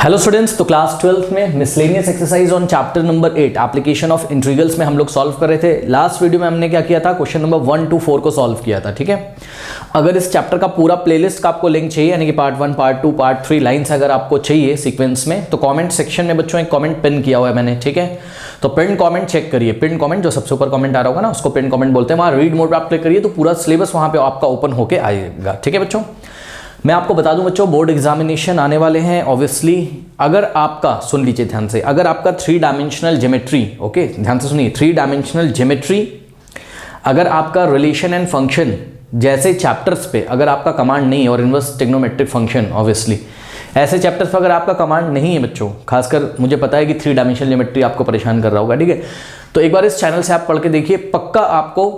Hello students, तो class 12th में miscellaneous exercise on chapter number 8 application of integrals में हम लोग सॉल्व कर रहे थे। लास्ट वीडियो में हमने क्या किया था, क्वेश्चन नंबर 1 to 4 को सॉल्व किया था। ठीक है, अगर इस चैप्टर का पूरा प्लेलिस्ट का आपको लिंक चाहिए, यानी कि पार्ट 1, पार्ट 2, पार्ट 3 लाइन्स अगर आपको चाहिए सीक्वेंस में, तो कॉमेंट सेक्शन में बच्चों एक कॉमेंट पिन किया हुआ है मैंने। ठीक है, तो पिन कॉमेंट चेक करिए। पिन कॉमेंट जो सबसे ऊपर कॉमेंट आ रहा होगा ना, उसको पिन कॉमेंट बोलते हैं। वहाँ रीड मोड पर आप क्लिक करिए तो पूरा सिलेबस वहाँ पे आपका ओपन होकर आएगा। ठीक है बच्चों, मैं आपको बता दूं बच्चों, बोर्ड एग्जामिनेशन आने वाले हैं ऑब्वियसली। अगर आपका, सुन लीजिए ध्यान से, अगर आपका 3 डायमेंशनल ज्योमेट्री, ओके ध्यान से सुनिए, 3 डायमेंशनल ज्योमेट्री, अगर आपका रिलेशन एंड फंक्शन जैसे चैप्टर्स पे अगर आपका कमांड नहीं है, और इनवर्स ट्रिग्नोमेट्रिक फंक्शन ऑब्वियसली, ऐसे चैप्टर्स पर अगर आपका कमांड नहीं है बच्चों, खासकर मुझे पता है कि 3 डायमेंशनल ज्योमेट्री आपको परेशान कर रहा होगा। ठीक है, तो एक बार इस चैनल से आप पढ़ के देखिए, पक्का आपको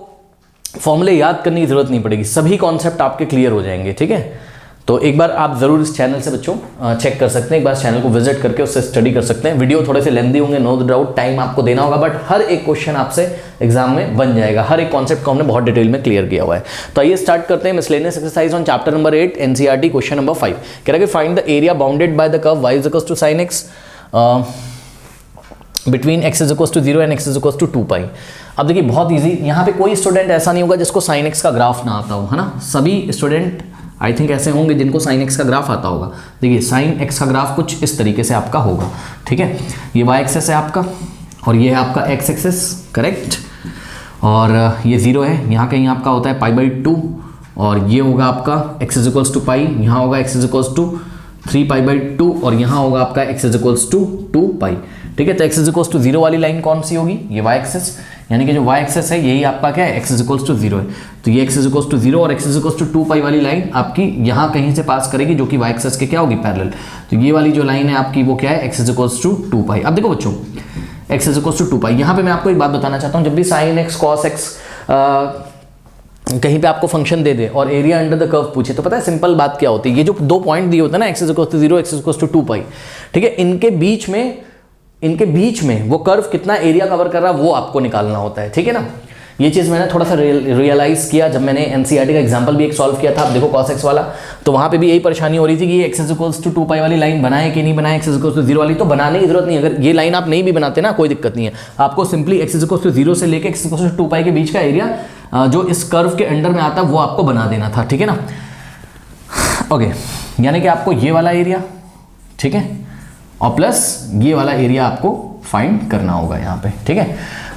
फॉर्मूले याद करने की जरूरत नहीं पड़ेगी, सभी कॉन्सेप्ट आपके क्लियर हो जाएंगे। ठीक है, तो एक बार आप जरूर इस चैनल से बच्चों चेक कर सकते हैं, एक बार चैनल को विजिट करके उससे स्टडी कर सकते हैं। वीडियो थोड़े से लेंदी होंगे, नो डाउट, टाइम आपको देना होगा, बट हर एक क्वेश्चन आपसे एग्जाम में बन जाएगा। हर एक कॉन्सेप्ट को हमने बहुत डिटेल में क्लियर किया हुआ है। तो आइए स्टार्ट करते हैं miscellaneous exercise on chapter number 8 NCERT question number 5। कह रहा है कि find the area bounded by the curve y is equal to sin x between x is equal to 0 and x is equal to 2 pi. अब देखिए बहुत easy, यहाँ पे कोई स्टूडेंट ऐसा नहीं होगा जिसको sin x का ग्राफ ना आता हो, है ना। सभी स्टूडेंट आई थिंक ऐसे होंगे जिनको sin x का ग्राफ आता होगा। देखिए sin x का ग्राफ कुछ इस तरीके से आपका होगा। ठीक है, ये y एक्सेस है आपका, और ये है आपका x एक्सेस, करेक्ट, और ये 0 है, यहाँ कहीं आपका होता है π/2, और ये होगा आपका x इज इक्वल्स टू पाई, यहाँ होगा x इज इक्वल्स टू 3π/2, और यहाँ होगा आपका x is equals to 2 pi. ठीक है, तो x इज इक्वल्स टू 0 वाली लाइन कौन सी होगी, ये y एक्सेस, यानी कि जो y एक्सेस है यही आपका क्या है, x इज इक्वल्स टू 0 है। तो ये x इज इक्वल्स टू 0 और x इज इक्वल्स टू 2 पाई वाली लाइन आपकी यहाँ कहीं से पास करेगी, जो कि y एक्सेस के क्या होगी, पैरेलल। तो ये वाली जो लाइन है आपकी वो क्या है, x is equals to 2 pi. अब देखो बच्चों, x इज इक्वल्स टू 2 पाई, यहाँ पे मैं आपको एक बात बताना चाहता हूँ, जब भी sin x cos x कहीं पे आपको फंक्शन दे दे और एरिया अंडर द कर्व पूछे, तो पता है सिंपल बात क्या होती है, ये जो 2 पॉइंट दिए होते हैं ना, x is equals to 0, x is equals to 2 pi, ठीक है, इनके बीच में वो कर्व कितना एरिया कवर कर रहा है वो आपको निकालना होता है। ठीक है ना, ये चीज़ मैंने थोड़ा सा रियलाइज किया जब मैंने एनसीईआरटी का एग्जांपल भी एक सॉल्व किया था। आप देखो cos x वाला, तो वहाँ पे भी यही परेशानी हो रही थी कि ये x इज इक्वल्स टू 2 पाई वाली लाइन बनाए कि नहीं बनाए, x इज इक्वल्स टू 0 वाली, तो बनाने की जरूरत नहीं है। अगर ये लाइन आप नहीं भी बनाते ना, कोई दिक्कत नहीं है, आपको simply x is equals to 0 से लेके x is equals to 2 pi के बीच का एरिया जो इस कर्व के अंडर में आता है वो आपको बना देना था। ठीक है ना, ओके, यानी कि आपको ये वाला एरिया, ठीक है, और प्लस ये वाला एरिया आपको फाइंड करना होगा यहाँ पे। ठीक है,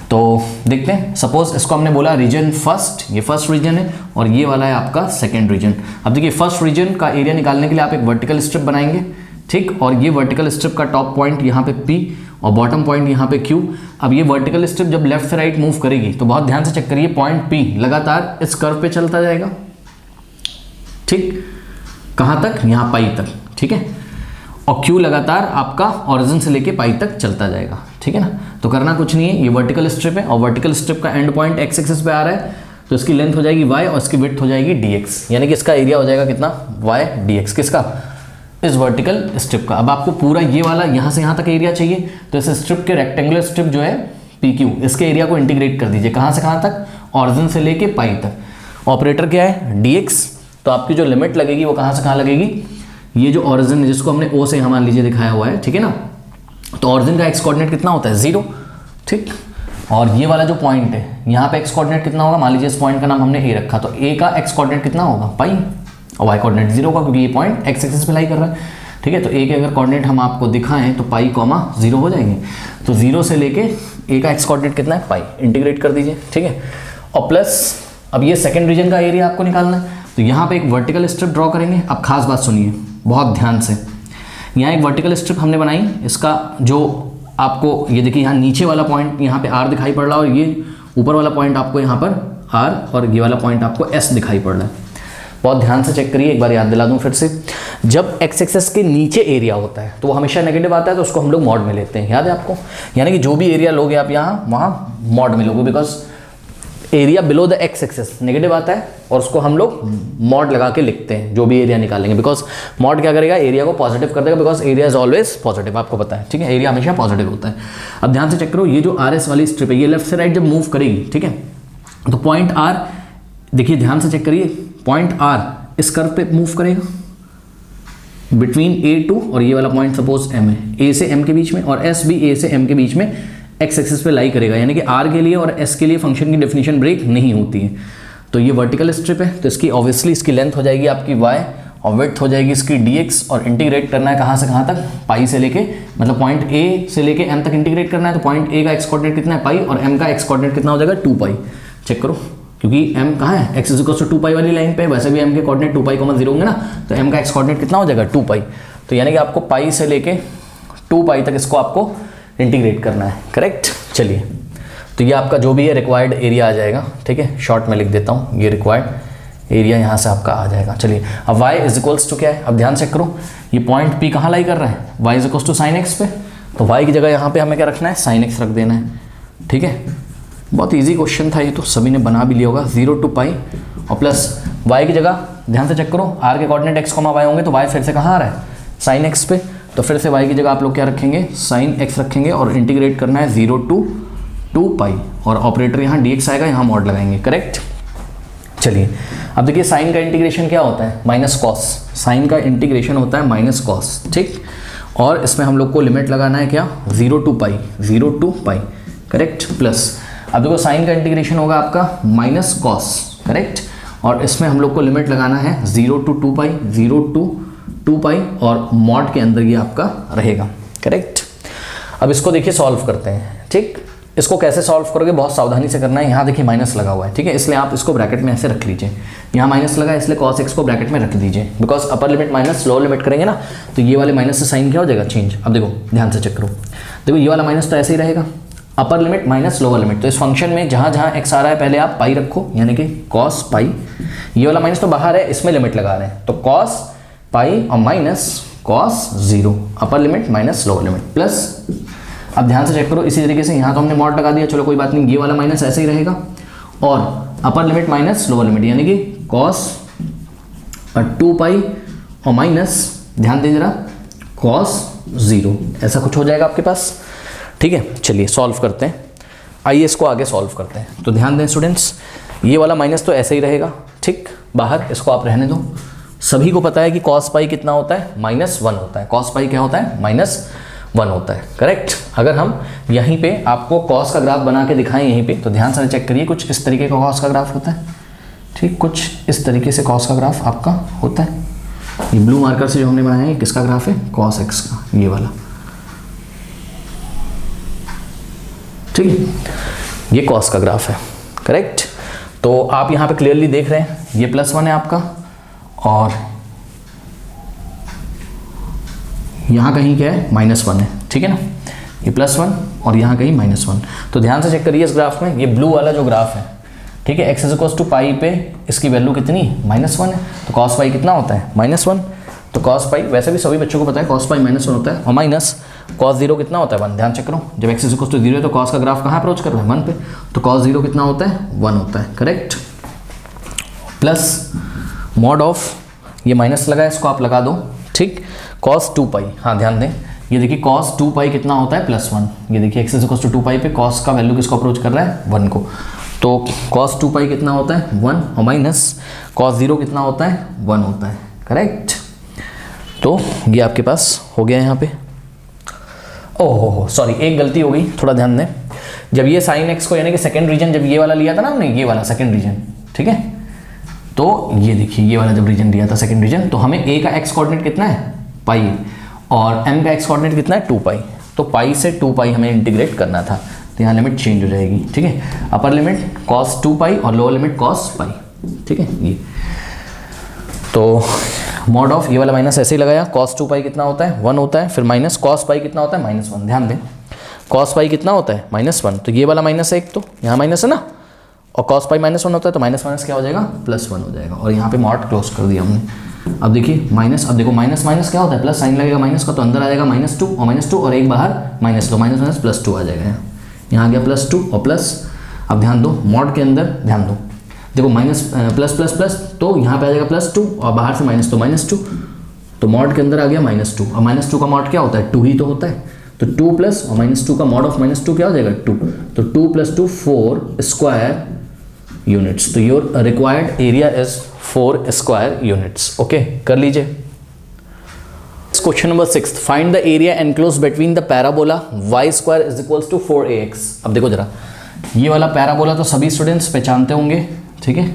तो देखते हैं, सपोज इसको हमने बोला रीजन फर्स्ट, ये फर्स्ट रीजन है, और ये वाला है आपका सेकंड रीजन। अब देखिए फर्स्ट रीजन का एरिया निकालने के लिए आप एक वर्टिकल स्ट्रिप बनाएंगे, ठीक, और ये वर्टिकल स्ट्रिप का टॉप पॉइंट यहाँ पे P और बॉटम पॉइंट यहाँ पे Q। अब ये वर्टिकल स्ट्रिप जब लेफ्ट से राइट मूव करेगी तो बहुत ध्यान से चेक करिए, पॉइंट P लगातार इस कर्व पे चलता जाएगा, ठीक, कहाँ तक, यहाँ पाई तक, ठीक है, और Q लगातार आपका ओरिजिन से लेके पाई तक चलता जाएगा। ठीक है ना, तो करना कुछ नहीं है, ये वर्टिकल स्ट्रिप है और वर्टिकल स्ट्रिप का एंड पॉइंट x एक्सिस पे आ रहा है, तो इसकी लेंथ हो जाएगी y और इसकी विड्थ हो जाएगी dx, यानी कि इसका एरिया हो जाएगा कितना, y dx, किसका, इस वर्टिकल स्ट्रिप का। अब आपको पूरा ये वाला यहाँ से यहाँ तक एरिया चाहिए, तो इस स्ट्रिप के रेक्टेंगुलर स्ट्रिप जो है PQ, इसके एरिया को इंटीग्रेट कर दीजिए, कहाँ से कहाँ तक, ओरिजिन से लेके पाई तक। ऑपरेटर क्या है, dx, तो आपकी जो लिमिट लगेगी वो कहाँ से कहाँ लगेगी, ये जो ओरिजिन है जिसको हमने O से यहाँ मान लीजिए दिखाया हुआ है, ठीक है ना, तो ओरिजिन का x कोऑर्डिनेट कितना होता है, 0, ठीक, और ये वाला जो पॉइंट है यहाँ पे x कोऑर्डिनेट कितना होगा, मान लीजिए इस पॉइंट का नाम हमने A रखा, तो A का x कोऑर्डिनेट कितना होगा, पाई, और y कोऑर्डिनेट 0 का, क्योंकि ये पॉइंट x एक्सिस पे लाई कर रहा है। ठीक है, तो A के अगर कोऑर्डिनेट हम आपको दिखाएं तो पाई कॉमा 0 हो जाएंगे, तो 0 से लेके A का x कोऑर्डिनेट कितना है, पाई, इंटीग्रेट कर दीजिए। ठीक है, और प्लस अब ये सेकेंड रीजन का एरिया आपको निकालना है, तो यहाँ पे एक वर्टिकल स्ट्रिप ड्रॉ करेंगे। अब खास बात सुनिए बहुत ध्यान से, यहाँ एक वर्टिकल स्ट्रिप हमने बनाई, इसका जो आपको ये देखिए यहाँ नीचे वाला पॉइंट यहाँ पे R दिखाई पड़ रहा है, और ये ऊपर वाला पॉइंट आपको यहाँ पर R और ये वाला पॉइंट आपको S दिखाई पड़ रहा है। बहुत ध्यान से चेक करिए, एक बार याद दिला दूँ फिर से, जब x एक्सिस के नीचे एरिया होता है तो वो हमेशा नेगेटिव आता है, तो उसको हम लोग मॉड में लेते हैं, याद है आपको, यानी कि जो भी एरिया लोगे आप यहाँ वहाँ मॉड में लोगे, because area below the x axis negative आता है, और उसको हम लोग मॉड लगा के लिखते हैं जो भी एरिया निकालेंगे, बिकॉज मॉड क्या करेगा, एरिया को पॉजिटिव कर देगा, because area is always positive, आपको पता है। ठीक है, एरिया हमेशा पॉजिटिव होता है। अब ध्यान से चेक करो, ये जो RS वाली स्ट्रिप है ये लेफ्ट से राइट जब मूव करेगी, ठीक है, तो पॉइंट R, देखिए ध्यान से चेक करिए, पॉइंट R इस कर्व पे मूव करेगा, बिटवीन A2 और ये वाला पॉइंट सपोज M है, A से M के बीच में, और S भी A से M के बीच में एक्स एक्सिस पे लाई करेगा, यानी कि R के लिए और S के लिए फंक्शन की डेफिनेशन ब्रेक नहीं होती है। तो ये वर्टिकल स्ट्रिप है, तो इसकी ऑब्वियसली इसकी लेंथ हो जाएगी आपकी y और विड्थ हो जाएगी इसकी dx, और इंटीग्रेट करना है कहाँ से कहाँ तक, पाई से लेके, मतलब पॉइंट A से लेके M तक इंटीग्रेट करना है। तो पॉइंट A का एक्स कोऑर्डिनेट कितना है पाई, और M का एक्स कोऑर्डिनेट कितना हो जाएगा 2 पाई। चेक करो, क्योंकि M कहाँ है, x इज इक्वल टू 2 पाई वाली लाइन पे, वैसे भी M के कोऑर्डिनेट 2 पाई 0 होंगे ना, तो M का एक्स कोऑर्डिनेट कितना हो जाएगा 2 पाई। तो यानी कि आपको पाई से लेके 2 पाई तक इसको आपको इंटीग्रेट करना है, करेक्ट। चलिए, तो ये आपका जो भी है रिक्वायर्ड एरिया आ जाएगा, ठीक है, शॉर्ट में लिख देता हूँ, ये रिक्वायर्ड एरिया यहाँ से आपका आ जाएगा। चलिए, अब y इज इक्वल्स टू क्या है, अब ध्यान चेक करो, ये पॉइंट P कहाँ लाई कर रहा है, y is equals to sine x पे, तो y की जगह यहाँ पे हमें क्या रखना है, साइन x रख देना है, ठीक है। बहुत इजी क्वेश्चन था ये, तो सभी ने बना भी लिया होगा। 0 to पाई और प्लस y की जगह ध्यान से चेक करो, r के कोऑर्डिनेट x, y होंगे, तो y फिर से कहाँ आ रहा है, साइन x पे, तो फिर से y की जगह आप लोग क्या रखेंगे, साइन x रखेंगे, और इंटीग्रेट करना है 0 to 2 पाई, और ऑपरेटर यहाँ dx आएगा, यहाँ मॉड लगाएंगे, करेक्ट। चलिए, अब देखिए साइन का इंटीग्रेशन क्या होता है, माइनस कॉस, साइन का इंटीग्रेशन होता है माइनस कॉस, ठीक। और इसमें हम लोग को लिमिट लगाना है क्या, 0 to pi, 0 to pi, correct. Plus अब देखो साइन का इंटीग्रेशन होगा आपका माइनस कॉस, करेक्ट, और इसमें हम लोग को लिमिट लगाना है 0 to 2 पाई, 0 to 2 पाई, और मॉड के अंदर ये आपका रहेगा, करेक्ट। अब इसको देखिए सॉल्व करते हैं, ठीक। इसको कैसे सॉल्व करोगे, बहुत सावधानी से करना है। यहाँ देखिए माइनस लगा हुआ है, ठीक है, इसलिए आप इसको ब्रैकेट में ऐसे रख लीजिए, यहाँ माइनस लगा है इसलिए कॉस एक्स को ब्रैकेट में रख दीजिए, because upper limit minus lower limit करेंगे ना, तो ये वाले माइनस से साइन क्या हो जाएगा, चेंज। अब देखो ध्यान से चेक करो, देखो ये वाला माइनस तो ऐसे ही रहेगा, upper limit minus lower limit, तो इस फंक्शन में जहाँ जहाँ एक्स आ रहा है पहले आप पाई रखो, यानी कि कॉस पाई, ये वाला माइनस तो बाहर है, इसमें लिमिट लगा रहे हैं, तो कॉस पाई और minus cos 0, upper limit minus lower limit, plus अब ध्यान से चेक करो, इसी तरीके से यहाँ तो हमने मॉड लगा दिया, चलो कोई बात नहीं, ये वाला माइनस ऐसे ही रहेगा, और upper limit minus lower limit, यानी कि कॉस 2 पाई और माइनस, ध्यान दे जरा, कॉस 0, ऐसा कुछ हो जाएगा आपके पास, ठीक है। चलिए सॉल्व करते हैं, आइए इसको आगे सॉल्व करते हैं। तो ध्यान दें स्टूडेंट्स, ये वाला माइनस तो ऐसे ही रहेगा, ठीक, बाहर, इसको आप रहने दो। सभी को पता है कि कॉस पाई कितना होता है, -1 होता है, कॉस पाई क्या होता है, -1 होता है, करेक्ट। अगर हम यहीं पे आपको कॉस का ग्राफ बना के दिखाएं यहीं पे, तो ध्यान से चेक करिए, कुछ इस तरीके का कॉस का ग्राफ होता है, ठीक, कुछ इस तरीके से कॉस का ग्राफ आपका होता है। ये ब्लू मार्कर से जो हमने बनाया है किसका ग्राफ है, कॉस एक्स का, ये वाला, ठीक है, ये कॉस का ग्राफ है, करेक्ट। तो आप यहाँ पे क्लियरली देख रहे हैं, ये +1 है आपका, और यहाँ कहीं क्या है, -1 है, ठीक है ना, ये +1 और यहाँ कहीं -1। तो ध्यान से चेक करिए इस ग्राफ में, ये ब्लू वाला जो ग्राफ है, ठीक है, x इज इक्वल टू पाई पे इसकी वैल्यू कितनी, -1 है, तो कॉस पाई कितना होता है, -1, तो कॉस पाई, वैसे भी सभी बच्चों को पता है कॉस पाई -1 होता है, और माइनस कॉस 0 कितना होता है, 1। ध्यान चेक करो, जब x इज इक्वल टू 0 है तो कॉस का ग्राफ कहाँ अप्रोच कर रहा है, 1 पे, तो कॉस 0 कितना होता है, 1 होता है, करेक्ट। प्लस मॉड ऑफ, ये माइनस लगा है, इसको आप लगा दो, ठीक, कॉस 2 पाई, हाँ ध्यान दें, ये देखिए कॉस 2 पाई कितना होता है, +1, ये देखिए x इज इक्वल टू 2 पाई पे कॉस का वैल्यू किसको अप्रोच कर रहा है, 1 को, तो कॉस 2 पाई कितना होता है, 1, और माइनस कॉस 0 कितना होता है, 1 होता है, करेक्ट। तो ये आपके पास हो गया यहाँ पे। ओहो सॉरी, एक गलती हो गई, थोड़ा ध्यान दें, जब ये साइन एक्स को, यानी कि सेकंड रीजन जब ये वाला लिया था ना हमने, ये वाला सेकंड रीजन, ठीक है, तो ये देखिए ये वाला जब रीजन लिया था सेकंड रीजन, तो हमें a का एक्स कोऑर्डिनेट कितना है, पाई, और m का एक्स कोऑर्डिनेट कितना है, 2 पाई, तो पाई से 2 पाई हमें इंटीग्रेट करना था, तो यहाँ लिमिट चेंज हो जाएगी, ठीक है, अपर लिमिट कॉस 2 पाई और लोअर लिमिट कॉस पाई, ठीक है। ये तो मॉड ऑफ, ये वाला माइनस ऐसे ही लगाया, कॉस 2 पाई कितना होता है, 1 होता है, फिर माइनस कॉस पाई कितना होता है, -1, ध्यान दें, कॉस पाई कितना होता है, -1, तो ये वाला माइनस है एक, तो यहाँ माइनस है ना, और कॉस पाई -1 होता है, तो माइनस क्या हो जाएगा, +1 हो जाएगा, और यहाँ पे मॉड क्लोज कर दिया हमने। अब देखिए माइनस, अब देखो माइनस क्या होता है, प्लस साइन लगेगा माइनस का, तो अंदर आ जाएगा -2 और -2, और एक बाहर -2, माइनस +2 आ जाएगा, यहाँ आ गया +2 और प्लस, अब ध्यान दो मॉड के अंदर, ध्यान दो, देखो माइनस प्लस प्लस प्लस, तो यहाँ पे आ जाएगा +2 और बाहर से माइनस, तो -2, तो मॉड के अंदर आ गया -2, और -2 का मॉड क्या होता है, 2 ही तो होता है, तो 2 प्लस और -2 का मॉड ऑफ -2 क्या हो जाएगा, 2, तो 2 + 2 4 स्क्वायर यूनिट्स, तो your required area is 4 square units, okay, कर लीजिए। Question number 6, find the area enclose between the parabola y square is equals to 4ax। अब देखो जरा, ये वाला पैराबोला तो सभी स्टूडेंट्स पहचानते होंगे, ठीक है,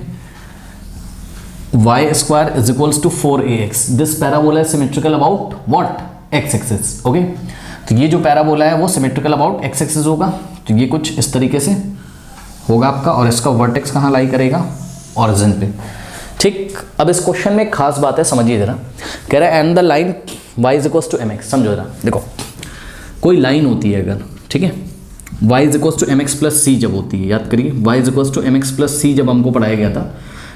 y square is equals to 4ax। This parabola is symmetrical about what, x axis. Okay, तो ये जो पैराबोला है वो सिमेट्रिकल अबाउट x एक्सिस होगा, तो ये कुछ इस तरीके से होगा आपका, और इसका वर्टेक्स कहाँ लाई करेगा, ऑरिजिन पे। ठीक, अब इस क्वेश्चन में एक खास बात है, समझिए जरा। कह रहा है and the line y is equals to mx। समझो जरा, देखो कोई लाइन होती है अगर, ठीक है, y is equals to mx plus c जब होती है, याद करिए y is equals to mx plus c जब हमको पढ़ाया गया था,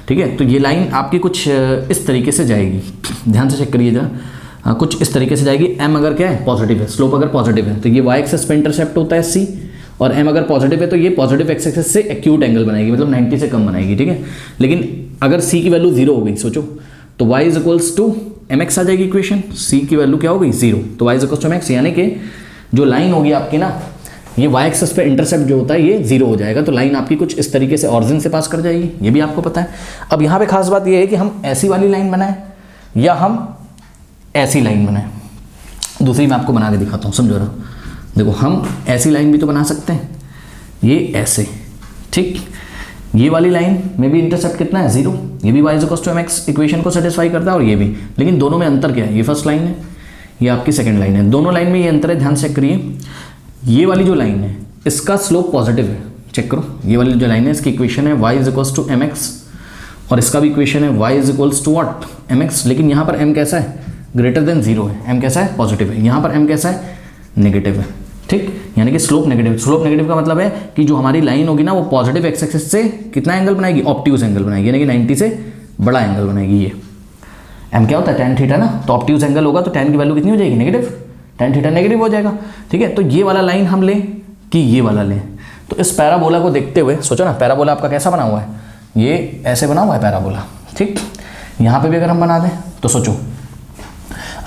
ठीक है, तो ये लाइन आपकी कुछ इस तरीके से जाएगी, ध्यान से चेक करिए जरा, कुछ इस तरीके से जाएगी। m अगर क्या है, पॉजिटिव है, स्लोप अगर पॉजिटिव है तो ये y एक्सिस पे इंटरसेप्ट होता है c, और m अगर पॉजिटिव है तो ये पॉजिटिव एक्स एक्सिस से एक्यूट एंगल बनाएगी, मतलब 90 से कम बनाएगी, ठीक है। लेकिन अगर c की वैल्यू 0 हो गई, सोचो, तो y is equals to mx आ जाएगी इक्वेशन, c की वैल्यू क्या हो गई, 0, तो y is equals to mx, यानी कि जो लाइन होगी आपकी ना, ये y एक्सिस पे इंटरसेप्ट जो होता है ये 0 हो जाएगा, तो लाइन आपकी कुछ इस तरीके से ऑरिजिन से पास कर जाएगी, ये भी आपको पता है। अब यहाँ पे खास बात ये है कि हम ऐसी वाली लाइन बनाएं या हम ऐसी लाइन बनाएं। दूसरी मैं आपको बना के दिखाता हूँ, समझो रहा, देखो हम ऐसी लाइन भी तो बना सकते हैं, ये ऐसे, ठीक, ये वाली लाइन में भी इंटरसेप्ट कितना है, 0, ये भी y is equals to mx equation को सेटिस्फाई करता है, और ये भी, लेकिन दोनों में अंतर क्या है, ये फर्स्ट लाइन है, ये आपकी सेकंड लाइन है, दोनों लाइन में ये अंतर है, ध्यान से चेक करिए। ये वाली जो लाइन है इसका स्लोप पॉजिटिव है, चेक करो, ये वाली जो लाइन है इसकी इक्वेशन है y is equals to mx, और इसका भी इक्वेशन है y is equals to what, mx, लेकिन यहाँ पर m कैसा है, ग्रेटर देन 0 है, m कैसा है, पॉजिटिव है, यहाँ पर m कैसा है, नेगेटिव है, ठीक, यानी कि स्लोप नेगेटिव। स्लोप नेगेटिव का मतलब है कि जो हमारी लाइन होगी ना वो पॉजिटिव एक्स एक्सिस से कितना एंगल बनाएगी, ऑब्ट्यूज एंगल बनाएगी, यानी कि 90 से बड़ा एंगल बनाएगी। ये m क्या होता है, tan थीटा ना, तो ऑब्ट्यूज एंगल होगा तो tan की वैल्यू कितनी हो जाएगी, नेगेटिव, tan थीटा नेगेटिव हो जाएगा, ठीक है। तो ये वाला लाइन हम लें कि ये वाला लें, तो इस पैराबोला को देखते हुए सोचो ना, पैराबोला आपका कैसा बना हुआ है, ये ऐसे बना हुआ है पैराबोला, ठीक, यहाँ पे भी अगर हम बना दें तो सोचो,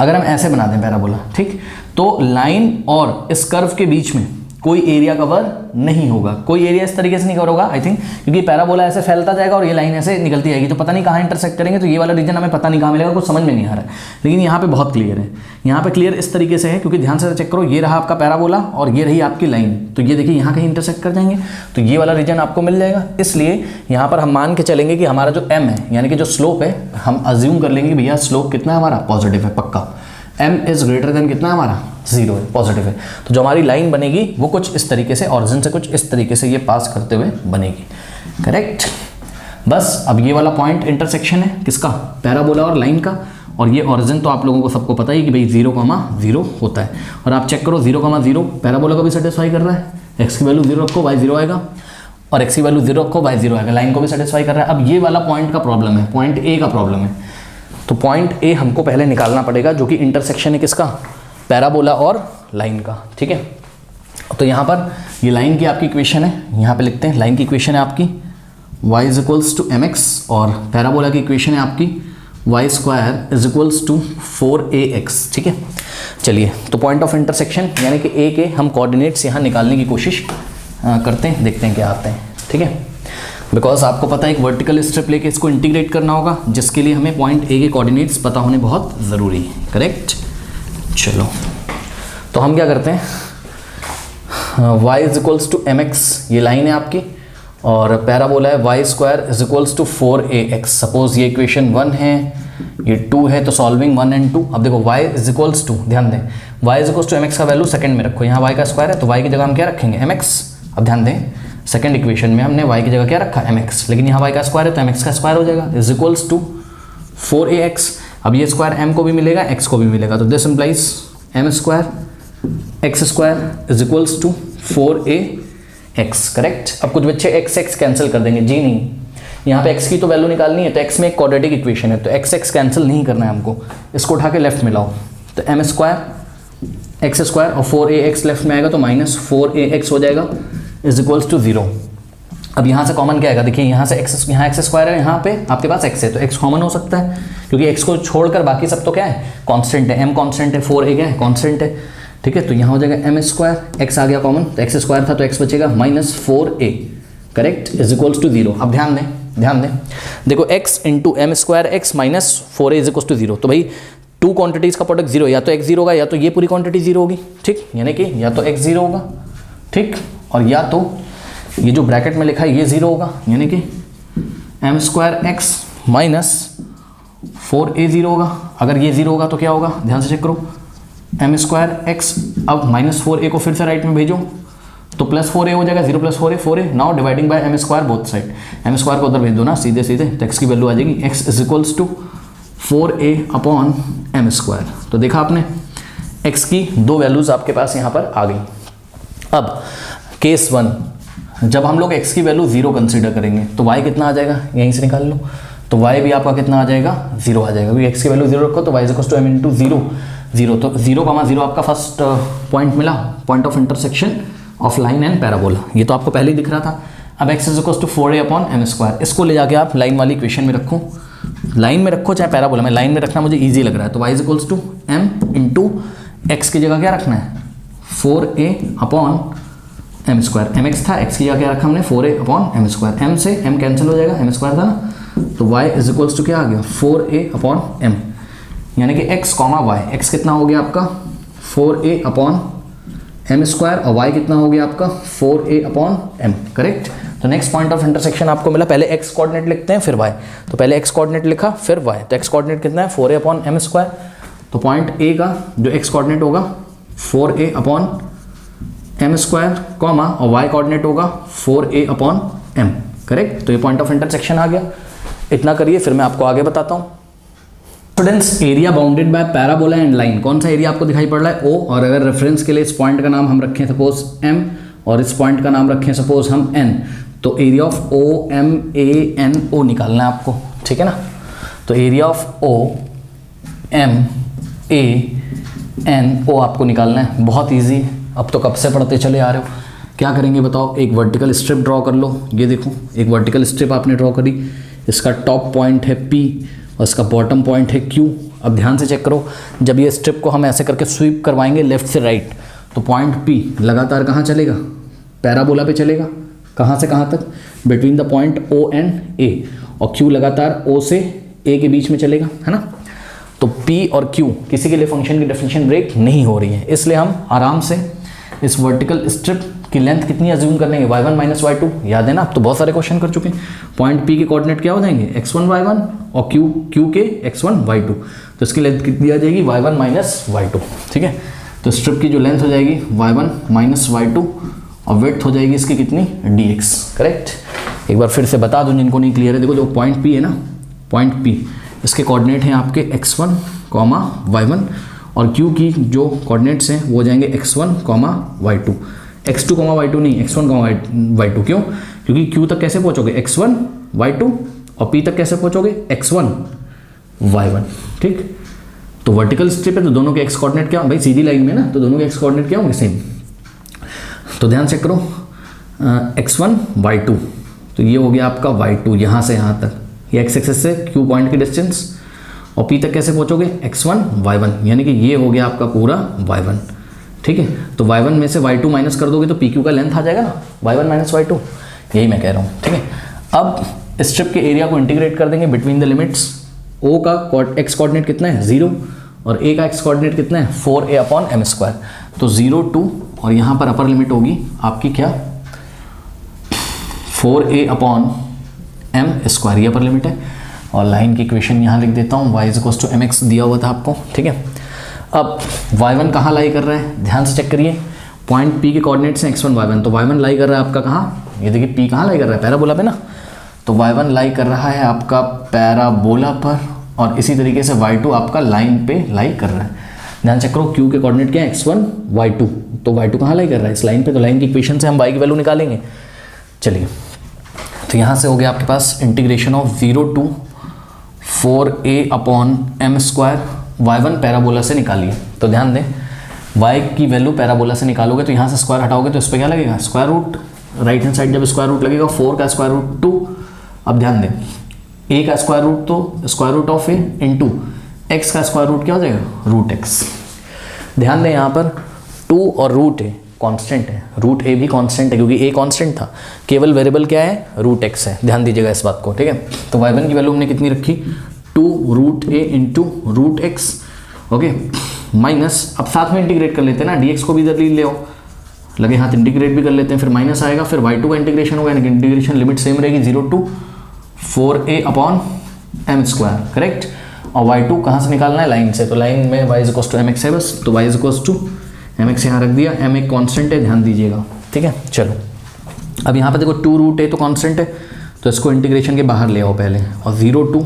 अगर हम ऐसे बना दें पैराबोला, ठीक, तो लाइन और इस कर्व के बीच में कोई एरिया कवर नहीं होगा, कोई एरिया इस तरीके से नहीं कवर होगा, आई थिंक, क्योंकि पैराबोला ऐसे फैलता जाएगा और ये लाइन ऐसे निकलती जाएगी, तो पता नहीं कहाँ इंटरसेक्ट करेंगे, तो ये वाला रीजन हमें पता नहीं कहाँ मिलेगा, कुछ समझ में नहीं आ रहा है। लेकिन यहाँ पे बहुत क्लियर है, यहाँ पे क्लियर इस तरीके से है, क्योंकि ध्यान से चेक करो, ये रहा आपका पैराबोला और ये रही आपकी लाइन, तो ये देखिए यहाँ कहीं इंटरसेक्ट कर जाएंगे, तो ये वाला रीजन आपको मिल जाएगा। इसलिए यहाँ पर हम मान के चलेंगे कि हमारा जो m है, यानी कि जो स्लोप है, हम अज्यूम कर लेंगे भैया स्लोप कितना है हमारा, पॉजिटिव है, पक्का, m इज ग्रेटर देन कितना है हमारा, 0 है, पॉजिटिव है। तो जो हमारी लाइन बनेगी वो कुछ इस तरीके से, ऑरिजिन से कुछ इस तरीके से ये पास करते हुए बनेगी, करेक्ट। बस अब ये वाला पॉइंट इंटरसेक्शन है किसका, पैराबोला और लाइन का, और ये ऑरिजिन तो आप लोगों को सबको पता ही कि भाई 0,0 होता है, और आप चेक करो 0,0 पैराबोला को भी सेटिस्फाई कर रहा है, x की वैल्यू 0 रखो y 0 आएगा, और x की वैल्यू 0 रखो y 0 आएगा, लाइन को भी सेटिस्फाई कर रहा है। अब ये वाला पॉइंट का प्रॉब्लम है, पॉइंट ए का प्रॉब्लम है, तो पॉइंट ए हमको पहले निकालना पड़ेगा, जो कि इंटरसेक्शन है किसका, पैराबोला और लाइन का, ठीक है। तो यहाँ पर ये लाइन की आपकी इक्वेशन है, यहाँ पे लिखते हैं, लाइन की इक्वेशन है आपकी y is equals to mx, और पैराबोला की इक्वेशन है आपकी y square is equals to 4ax, ठीक है। चलिए, तो पॉइंट ऑफ इंटरसेक्शन यानी कि ए के हम कोऑर्डिनेट्स यहाँ निकालने की कोशिश करते हैं, देखते हैं क्या आते हैं, ठीक है। बिकॉज आपको पता है एक वर्टिकल स्ट्रिप लेके इसको इंटीग्रेट करना होगा, जिसके लिए हमें पॉइंट ए के कोऑर्डिनेट्स पता होने बहुत ज़रूरी है, करेक्ट। चलो, तो हम क्या करते हैं, y is equals to mx, ये लाइन है आपकी, और पैराबोला है y square is equals to 4ax। Suppose ये इक्वेशन 1 है, ये 2 है, तो सॉल्विंग 1 and 2। अब देखो y इज इक्वल्स टू, ध्यान दें, y is equals to mx का वैल्यू सेकंड में रखो, यहाँ y का स्क्वायर है तो y की जगह हम क्या रखेंगे, mx। अब ध्यान दें, सेकंड इक्वेशन में हमने y की जगह क्या रखा, mx, लेकिन यहाँ y का स्क्वायर है तो mx का स्क्वायर हो जाएगा, इज इक्वल्स टू 4ax। अब ये स्क्वायर m को भी मिलेगा, x को भी मिलेगा, तो this implies m square x square is equals to 4ax, correct. अब कुछ बच्चे x कैंसिल कर देंगे, जी नहीं, यहाँ पे x की तो वैल्यू निकालनी है, तो x में एक क्वाड्रेटिक इक्वेशन है, तो x कैंसिल नहीं करना है हमको, इसको उठा के लेफ्ट में लाओ, तो m स्क्वायर x स्क्वायर और 4ax लेफ्ट में आएगा तो माइनस 4ax हो जाएगा, इज इक्वल्स टू 0। अब यहाँ से कॉमन क्या आएगा, देखिए यहाँ से x, यहाँ x स्क्वायर है, यहाँ पे आपके पास x है, तो x कॉमन हो सकता है, क्योंकि x को छोड़कर बाकी सब तो क्या है, कांस्टेंट है, m कांस्टेंट है, 4a क्या है, कांस्टेंट है, ठीक है। तो यहाँ हो जाएगा m स्क्वायर, x आ गया कॉमन, तो x स्क्वायर था तो x बचेगा minus 4a, correct, is equals to 0। अब ध्यान दें देखो x into m square x minus 4a is equals to 0, तो भाई टू क्वांटिटीज़ का प्रोडक्ट जीरो, या तो x जीरो होगा या तो ये पूरी क्वांटिटी जीरो होगी, ठीक, यानी कि या तो x जीरो होगा, ठीक, और या तो ये जो ब्रैकेट में लिखा है ये जीरो होगा, यानी कि m square x minus 4a zero होगा। अगर ये जीरो होगा तो क्या होगा, ध्यान से चेक करो, m स्क्वायर x, अब माइनस 4a को फिर से राइट में भेजो तो प्लस 4a हो जाएगा, 0 plus 4a, now dividing by m square both side, m square को उधर भेज दो ना सीधे सीधे, तो x की वैल्यू आ जाएगी x is equals to 4a upon m square. तो देखा आपने x की दो वैल्यूज आपके पास यहाँ पर आ गई। अब केस 1, जब हम लोग x की वैल्यू 0 कंसीडर करेंगे तो y कितना आ जाएगा, यहीं से निकाल लो, तो y भी आपका कितना आ जाएगा, 0 आ जाएगा, क्योंकि x की वैल्यू 0 रखो तो y is equals to m into 0, 0, तो 0, आपका फर्स्ट पॉइंट मिला, point of intersection of line and parabola, ये तो आपको पहले ही दिख रहा था। अब x is equals to 4a upon m square, इसको ले जाके आप लाइन वाली इक्वेशन में रखो, लाइन में रखो चाहे पैराबोला में, लाइन में रखना मुझे ईजी लग रहा है, तो y is equals to m into x की जगह क्या रखना है, 4a upon m square, mx था, x की जगह क्या रखा हमने 4a अपॉन m स्क्वायर, m से m कैंसिल हो जाएगा, m स्क्वायर था ना, तो y इज इक्वल्स टू क्या आ गया 4a अपॉन m, यानी कि x कॉमा y, x कितना हो गया आपका 4a अपॉन m स्क्वायर और y कितना हो गया आपका 4a अपॉन m, करेक्ट। तो नेक्स्ट पॉइंट ऑफ इंटरसेक्शन आपको मिला, पहले x कोऑर्डिनेट लिखते हैं फिर y, तो पहले x कोऑर्डिनेट लिखा फिर y, तो x कोऑर्डिनेट कितना है 4a अपॉन m स्क्वायर, तो पॉइंट a का जो x कोऑर्डिनेट होगा 4a upon m square, comma, और y कोऑर्डिनेट होगा 4a अपॉन m, करेक्ट। तो ये पॉइंट ऑफ इंटरसेक्शन आ गया, इतना करिए फिर मैं आपको आगे बताता हूँ। Students, area bounded bye parabola and line, कौन सा एरिया आपको दिखाई पड़ रहा है O, और अगर रेफरेंस के लिए इस पॉइंट का नाम हम रखें सपोज M और इस पॉइंट का नाम रखें सपोज हम N, तो area of O M A N O निकालना है आपको, ठीक है ना। तो area of O M A N O आपको निकालना है, बहुत ईजी, अब तो कब से पढ़ते चले आ रहे हो। क्या करेंगे बताओ, एक वर्टिकल स्ट्रिप ड्रॉ कर लो, ये देखो एक वर्टिकल स्ट्रिप आपने ड्रॉ करी, इसका टॉप पॉइंट है P और इसका बॉटम पॉइंट है Q। अब ध्यान से चेक करो, जब ये स्ट्रिप को हम ऐसे करके स्वीप करवाएंगे लेफ्ट से राइट, तो पॉइंट P लगातार कहाँ चलेगा, पैराबोला पे चलेगा, कहाँ से कहाँ तक, between the point O and A, और Q लगातार O से A के बीच में चलेगा, है ना। तो P और Q किसी के लिए फंक्शन की डेफिनेशन ब्रेक नहीं हो रही है, इसलिए हम आराम से इस वर्टिकल स्ट्रिप की लेंथ कितनी अज्यूम कर लेंगे, y1 माइनस y2, याद है ना, अब तो बहुत सारे क्वेश्चन कर चुके हैं। पॉइंट P के कोऑर्डिनेट क्या हो जाएंगे x1 y1 और Q के x1 y2, तो इसकी लेंथ कितनी आ जाएगी y1 माइनस y2, ठीक है। तो स्ट्रिप की जो लेंथ हो जाएगी y1 माइनस y2 और विड्थ हो जाएगी इसकी कितनी dx, करेक्ट। एक बार फिर से बता दूं जिनको नहीं क्लियर है, देखो जो पॉइंट P है ना, पॉइंट P इसके कोऑर्डिनेट हैं आपके x1 कॉमा y1 और Q की जो कोऑर्डिनेट्स हैं वो हो जाएंगे x1 comma y2, x2 comma y2 नहीं, x1 कॉमा y2, क्यों, क्योंकि Q तक कैसे पहुंचोगे x1 y2 और P तक कैसे पहुंचोगे x1 y1, ठीक। तो वर्टिकल स्ट्रिप है तो दोनों के x कोऑर्डिनेट क्या, भाई सीधी लाइन में ना, तो दोनों के x कोऑर्डिनेट क्या होंगे, सेम। तो ध्यान से करो x1 y2, तो ये हो गया आपका y2 यहाँ से यहाँ तक, ये x एक्सिस से Q पॉइंट की डिस्टेंस, और P तक कैसे पहुंचोगे x1 y1, यानी कि ये हो गया आपका पूरा y1, ठीक है। तो y1 में से y2 माइनस कर दोगे तो PQ का लेंथ आ जाएगा ना, y1 माइनस y2, यही मैं कह रहा हूँ, ठीक है। अब स्ट्रिप के एरिया को इंटीग्रेट कर देंगे बिटवीन द लिमिट्स, O का x कोऑर्डिनेट कितना है 0 और A का x कोऑर्डिनेट कितना है 4a अपॉन m स्क्वायर, तो 0 2 और यहाँ पर अपर लिमिट होगी आपकी क्या 4a अपॉन m स्क्वायर, ये अपर लिमिट है। और लाइन की इक्वेशन यहाँ लिख देता हूँ, y is equals to mx दिया हुआ था आपको, ठीक है। अब y1 कहाँ लाई कर रहा है, ध्यान से चेक करिए, पॉइंट P के कोऑर्डिनेट्स हैं x1 y1, तो y1 लाई कर रहा है आपका कहाँ, ये देखिए P कहाँ लाई कर रहा है, पैराबोला पे ना, तो y1 लाई कर रहा है आपका पैराबोला पर, और इसी तरीके से y2 आपका लाइन पे लाई कर रहा है। ध्यान चेक करो, Q के कोऑर्डिनेट क्या है x1 y2, तो y2 कहाँ लाई कर रहा है इस लाइन पे, तो लाइन की इक्वेशन से हम y की वैल्यू निकालेंगे। चलिए, तो यहाँ से हो गया आपके पास integration of 0 to 4a upon m square, y1 parabola से निकालिए। तो ध्यान दें, y की वैल्यू पैराबोला से निकालोगे तो यहाँ से स्क्वायर हटाओगे तो इस पर क्या लगेगा square root, right hand side जब स्क्वायर रूट लगेगा 4 का स्क्वायर रूट 2। अब ध्यान दें, a का स्क्वायर रूट तो square root of a into x का स्क्वायर रूट क्या हो जाएगा रूट x। ध्यान दें यहाँ पर 2 और रूट a कांस्टेंट है, रूट a भी कांस्टेंट है क्योंकि a कांस्टेंट था, केवल वेरिएबल क्या है रूट x है, ध्यान दीजिएगा इस बात को, ठीक है। तो y1 की वैल्यू हमने कितनी रखी 2 root a into root x, okay minus, अब साथ में इंटीग्रेट कर लेते हैं ना, dx को भी इधर ले आओ, लगे हाथ इंटीग्रेट भी कर लेते हैं, फिर माइनस आएगा, फिर y2 का इंटीग्रेशन होगा, यानी कि इंटीग्रेशन लिमिट सेम रहेगी 0 to 4a upon m square, correct. और y2 कहाँ से निकालना है, लाइन से, तो लाइन में y इक्वल्स टू mx है बस, तो y इक्वल्स टू mx यहाँ रख दिया, m एक कांस्टेंट है, ध्यान दीजिएगा, ठीक है। चलो अब यहाँ पे देखो 2√a तो कांस्टेंट है, तो इसको इंटीग्रेशन के बाहर ले आओ पहले, और 0 to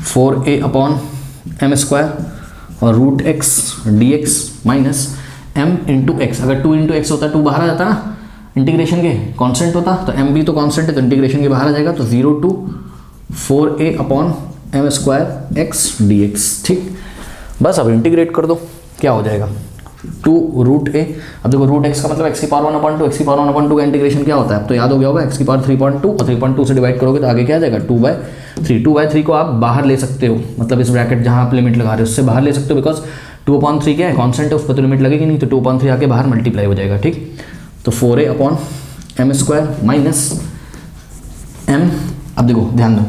4a upon m square और √x dx minus m into x, अगर 2 इंटू एक्स होता 2 बाहर आ जाता ना, इंटीग्रेशन के कांस्टेंट होता, तो m भी तो कांस्टेंट है, तो इंटीग्रेशन के बाहर आ जाएगा, तो 0 to 4a upon m square x dx, ठीक। बस अब इंटीग्रेट कर दो, क्या हो जाएगा 2√a, अब देखो √x का मतलब x की पावर 1/2, x की पावर 1/2 का इंटीग्रेशन क्या होता है, अब तो याद हो गया होगा, x की पावर 3.2 और 3.2 से डिवाइड करोगे तो आगे क्या आ जाएगा 2/3, 2/3 को आप बाहर ले सकते हो, मतलब इस ब्रैकेट जहाँ आप लिमिट लगा रहे हो उससे बाहर ले सकते हो, बिकॉज 2/3 क्या है, कांस्टेंट है, उस पर तो लिमिट लगेगी नहीं, तो 2/3 आके बाहर मल्टीप्लाई हो जाएगा, ठीक। तो 4a upon m square minus m, अब देखो ध्यान दो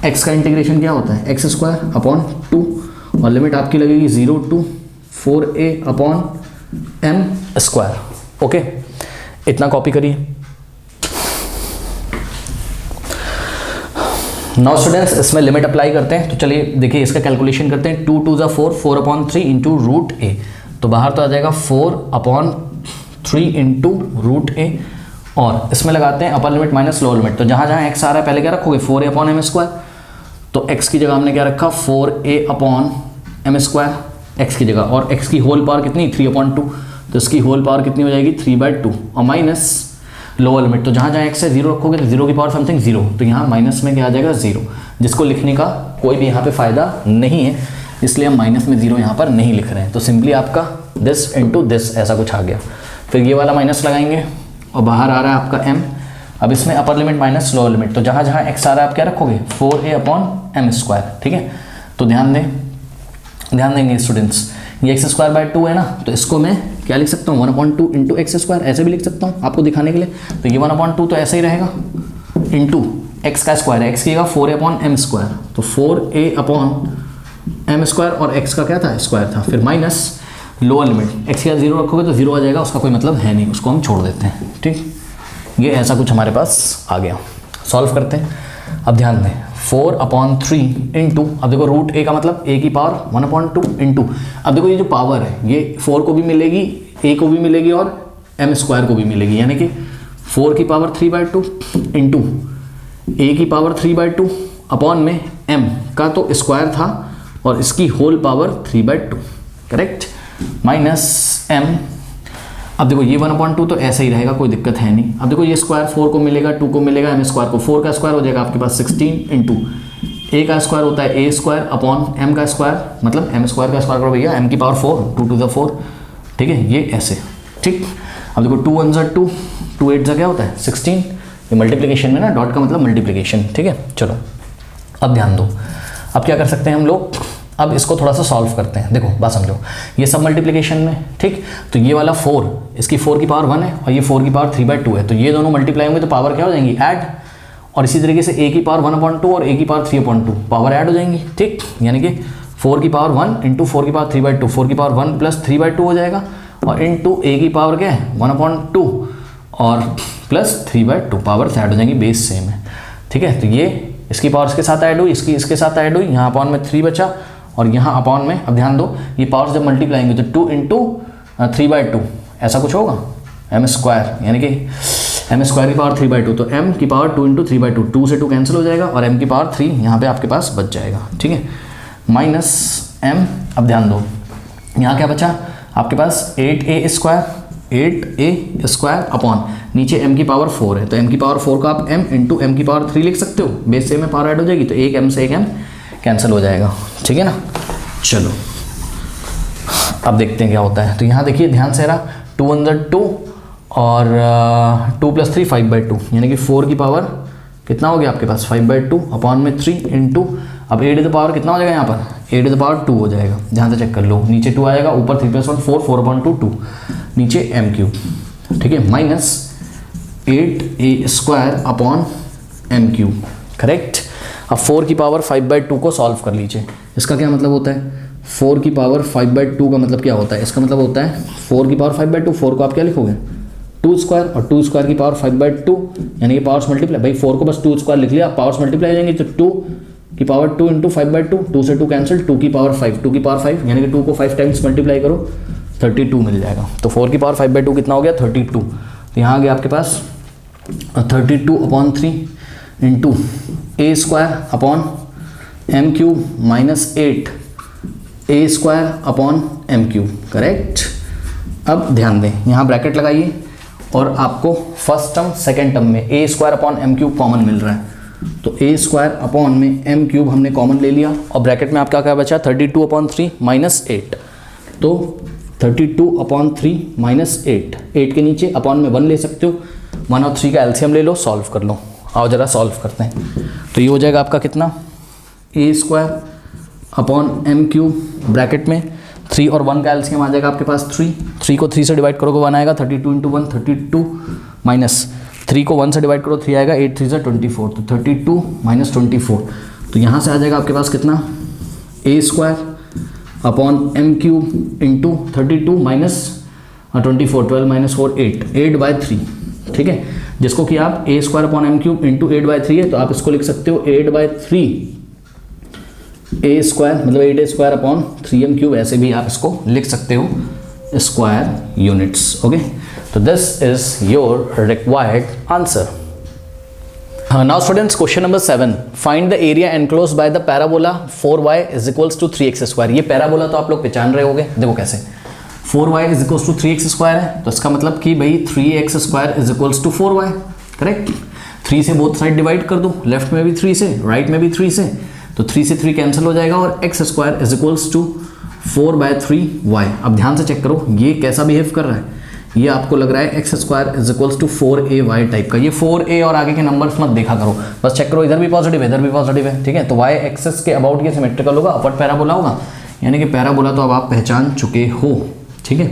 x का इंटीग्रेशन क्या होता है, x स्क्वायर अपॉन 2, और लिमिट आपकी लगेगी 0 to 4a upon m square, okay. इतना कॉपी करिए। नाउ स्टूडेंट्स इसमें लिमिट अप्लाई करते हैं, तो चलिए देखिए इसका कैलकुलेशन करते हैं, 2 2 4, 4/3 इंटू √a, तो बाहर तो आ जाएगा 4/3 इंटू √a, और इसमें लगाते हैं upper limit minus lower limit, तो जहाँ जहाँ x आ रहा है पहले क्या रखोगे 4a अपॉन एम स्क्वायर, तो x की जगह हमने क्या रखा 4a upon m square x की जगह, और x की होल पावर कितनी 3/2, तो इसकी होल पावर कितनी हो जाएगी 3/2, और माइनस लोअर लिमिट, तो जहाँ जहाँ x है 0 रखोगे तो 0 की पावर समथिंग 0, तो यहाँ माइनस में क्या आ जाएगा 0, जिसको लिखने का कोई भी यहाँ पे फायदा नहीं है, इसलिए हम माइनस में 0 यहाँ पर नहीं लिख रहे हैं, तो सिंपली आपका दिस इंटू दिस ऐसा कुछ आ गया, फिर ये वाला माइनस लगाएंगे और बाहर आ रहा है आपका m, अब इसमें upper limit minus lower limit, तो जहाँ जहाँ x आ रहा है आप क्या रखोगे 4a अपॉन एम स्क्वायर, ठीक है। तो ध्यान देंगे स्टूडेंट्स, ये x²/2 है ना, तो इसको मैं क्या लिख सकता हूँ 1/2 इंटू एक्स स्क्वायर, ऐसे भी लिख सकता हूँ आपको दिखाने के लिए, तो ये 1/2 तो ऐसे ही रहेगा, इंटू एक्स का स्क्वायर है, एक्स की जगह 4a अपॉन एम स्क्वायर, तो 4a अपॉन एम स्क्वायर, और x का क्या था स्क्वायर था, फिर माइनस लोअर लिमिट, x का 0 रखोगे तो 0 आ जाएगा, उसका कोई मतलब है नहीं, उसको हम छोड़ देते हैं, ठीक। ये ऐसा कुछ हमारे पास आ गया, सॉल्व करते हैं। अब ध्यान दें 4/3 इंटू, अब देखो √a का मतलब a की पावर 1/2 इंटू, अब देखो ये जो पावर है ये 4 को भी मिलेगी, a को भी मिलेगी और m स्क्वायर को भी मिलेगी, यानी कि 4 की पावर 3/2 इंटू a की पावर 3/2 अपॉन में m का तो स्क्वायर था और इसकी whole power 3/2, correct, minus m, अब देखो ये 1/2 तो ऐसे ही रहेगा, कोई दिक्कत है नहीं। अब देखो ये स्क्वायर 4 को मिलेगा, 2 को मिलेगा, m स्क्वायर को, 4 का स्क्वायर हो जाएगा आपके पास 16 इंटू a का स्क्वायर होता है a स्क्वायर अपॉन m का स्क्वायर, मतलब m स्क्वायर का स्क्वायर करो भैया, m की पावर 4, 2 to the 4, ठीक है, ये ऐसे, ठीक। अब देखो 2 1 2, 2 8 क्या होता है 16, ये मल्टीप्लीकेशन में ना, डॉट का मतलब मल्टीप्लीकेशन, ठीक है। चलो अब ध्यान दो, अब क्या कर सकते हैं हम लोग, अब इसको थोड़ा सा सॉल्व करते हैं, देखो बात समझो, ये सब मल्टीप्लिकेशन में, ठीक, तो ये वाला 4, इसकी 4 की पावर 1 है और ये 4 की पावर 3/2 है, तो ये दोनों मल्टीप्लाई होंगे तो पावर क्या हो जाएंगी ऐड, और इसी तरीके से a की पावर 1/2 और a की पावर 3/2 पावर ऐड हो जाएंगी, ठीक, यानी कि 4 की पावर 1 इंटू 4 की पावर 3/2, 4 की पावर 1 प्लस 3/2 हो जाएगा, और इंटू a की पावर क्या है 1/2 और प्लस 3/2, पावर ऐड हो जाएंगी, बेस सेम है, ठीक है। तो ये इसकी पावर इसके साथ ऐड हुई, इसकी इसके साथ ऐड हुई, यहाँ अपॉन में 3 बचा और यहाँ अपॉन में, अब ध्यान दो ये पावर्स जब मल्टीप्लाई होंगे तो 2 इंटू 3/2 ऐसा कुछ होगा, एम स्क्वायर, यानी कि एम स्क्वायर की पावर 3/2, तो m की पावर 2 इंटू 3/2, 2 से 2 कैंसिल हो जाएगा और m की पावर 3 यहाँ पे आपके पास बच जाएगा, ठीक है, माइनस m, अब ध्यान दो यहाँ क्या बचा आपके पास 8a स्क्वायर अपॉन नीचे m की पावर 4 है, तो m की पावर 4 का आप m इंटू m की पावर 3 लिख सकते हो, बेस सेम में पावर ऐड हो जाएगी, तो एक m से एक m कैंसिल हो जाएगा, ठीक है ना। चलो अब देखते हैं क्या होता है, तो यहाँ देखिए ध्यान से रहा 2 1 2 और 2 + 3 5/2, यानी कि 4 की पावर कितना हो गया आपके पास 5/2 अपॉन में 3 इंटू, अब 8 की पावर कितना हो जाएगा यहाँ पर 8 की पावर 2 हो जाएगा, ध्यान से चेक कर लो, नीचे 2 आएगा, ऊपर 3 + 1 4, 4/2 2, नीचे m3, ठीक है, minus 8a square upon m3, correct. अब 4 की पावर 5/2 को सॉल्व कर लीजिए, इसका क्या मतलब होता है 4 की पावर 5/2 का मतलब क्या होता है? इसका मतलब होता है 4 की पावर 5/2, 4 को आप क्या लिखोगे 2 स्क्वायर, और 2 स्क्वायर की पावर 5/2 यानी कि पावर्स मल्टीप्लाई, भाई 4 को बस 2 स्क्वायर लिख लिया, पावर्स मल्टीप्लाई हो जाएंगे तो 2 की पावर 2 इंटू 5/2, 2 से 2 कैंसिल, 2 की पावर 5, 2 की पावर 5 यानी कि 2 को 5 टाइम्स मल्टीप्लाई करो 32 मिल जाएगा। तो 4 की पावर 5/2 कितना हो गया 32। तो यहाँ आ गया आपके पास 32/3 into a square upon m cube minus 8 a square upon m cube, correct. अब ध्यान दें, यहाँ ब्रैकेट लगाइए और आपको फर्स्ट टर्म सेकेंड टर्म में a square upon m cube common मिल रहा है, तो ए स्क्वायर अपॉन में एम क्यूब हमने कॉमन ले लिया और ब्रैकेट में आपका क्या बचा 32/3 माइनस 8, तो 32/3 माइनस 8, 8 के नीचे अपॉन में 1 ले सकते हो, 1 और 3 का एलसीएम ले लो, सॉल्व कर लो। आओ जरा सॉल्व करते हैं। तो ये हो जाएगा आपका कितना a square upon m cube bracket में 3 और 1 का एलसीएम आ जाएगा आपके पास 3 को 3 से डिवाइड करोगे 1 आएगा, 32 इंटू 1 32 माइनस 3 को 1 से डिवाइड करो 3 आएगा, 8 3 से 24, तो 32 माइनस 24, तो यहाँ से आ जाएगा आपके पास कितना a square upon m cube into 32 minus 24, 12 minus 4 8/3, ठीक है, जिसको कि आप a square upon m cube into 8/3 है, तो आप इसको लिख सकते हो 8/3 ए स्क्वायर मतलब 8 स्क्वायर अपॉन 3m क्यूब, ऐसे भी आप इसको लिख सकते हो स्क्वायर यूनिट्स। ओके, तो this is your required answer. Now students, question number 7, find the area enclose by the parabola 4y is equals to 3x square. ये पैराबोला तो आप लोग पहचान रहे होंगे, देखो कैसे 4y is equals to 3x square है, तो इसका मतलब कि भाई 3x square is equals to 4y, correct. 3 से बोथ साइड डिवाइड कर दो, लेफ्ट में भी 3 से, राइट में भी 3 से, तो 3 से 3 कैंसिल हो जाएगा और x square is equals to 4/3y। अब ध्यान से चेक करो ये कैसा बिहेव कर रहा है, ये आपको लग रहा है x square is equals to 4ay type का। ये 4a और आगे के नंबर्स मत देखा करो, बस चेक करो इधर भी पॉजिटिव है इधर भी पॉजिटिव है, ठीक है। तो y एक्सिस के अबाउट ये सिमेट्रिकल होगा, अपवर्ड पैराबोला होगा, यानी कि पैराबोला तो अब आप पहचान चुके हो, ठीक है।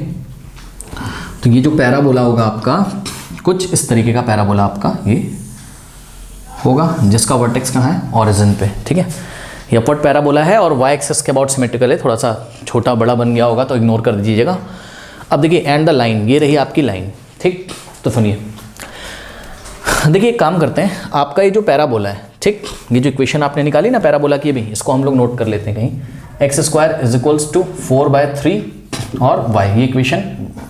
तो ये जो पैराबोला होगा आपका कुछ इस तरीके का पैराबोला आपका ये होगा, जिसका वर्टेक्स कहाँ है ओरिजिन पे, ठीक है। ये अपवर्ड पैराबोला है और y एक्सिस के अबाउट सिमेट्रिकल है, थोड़ा सा छोटा बड़ा बन गया होगा तो इग्नोर कर दीजिएगा। अब देखिए एंड द लाइन, ये रही आपकी लाइन, ठीक। तो सुनिए, देखिए एक काम करते हैं, आपका ये जो पैराबोला है, ठीक, ये जो इक्वेशन आपने निकाली ना पैराबोला की, भी इसको हम लोग नोट कर लेते हैं कहीं, x square is equals to 4/3 और y, ये इक्वेशन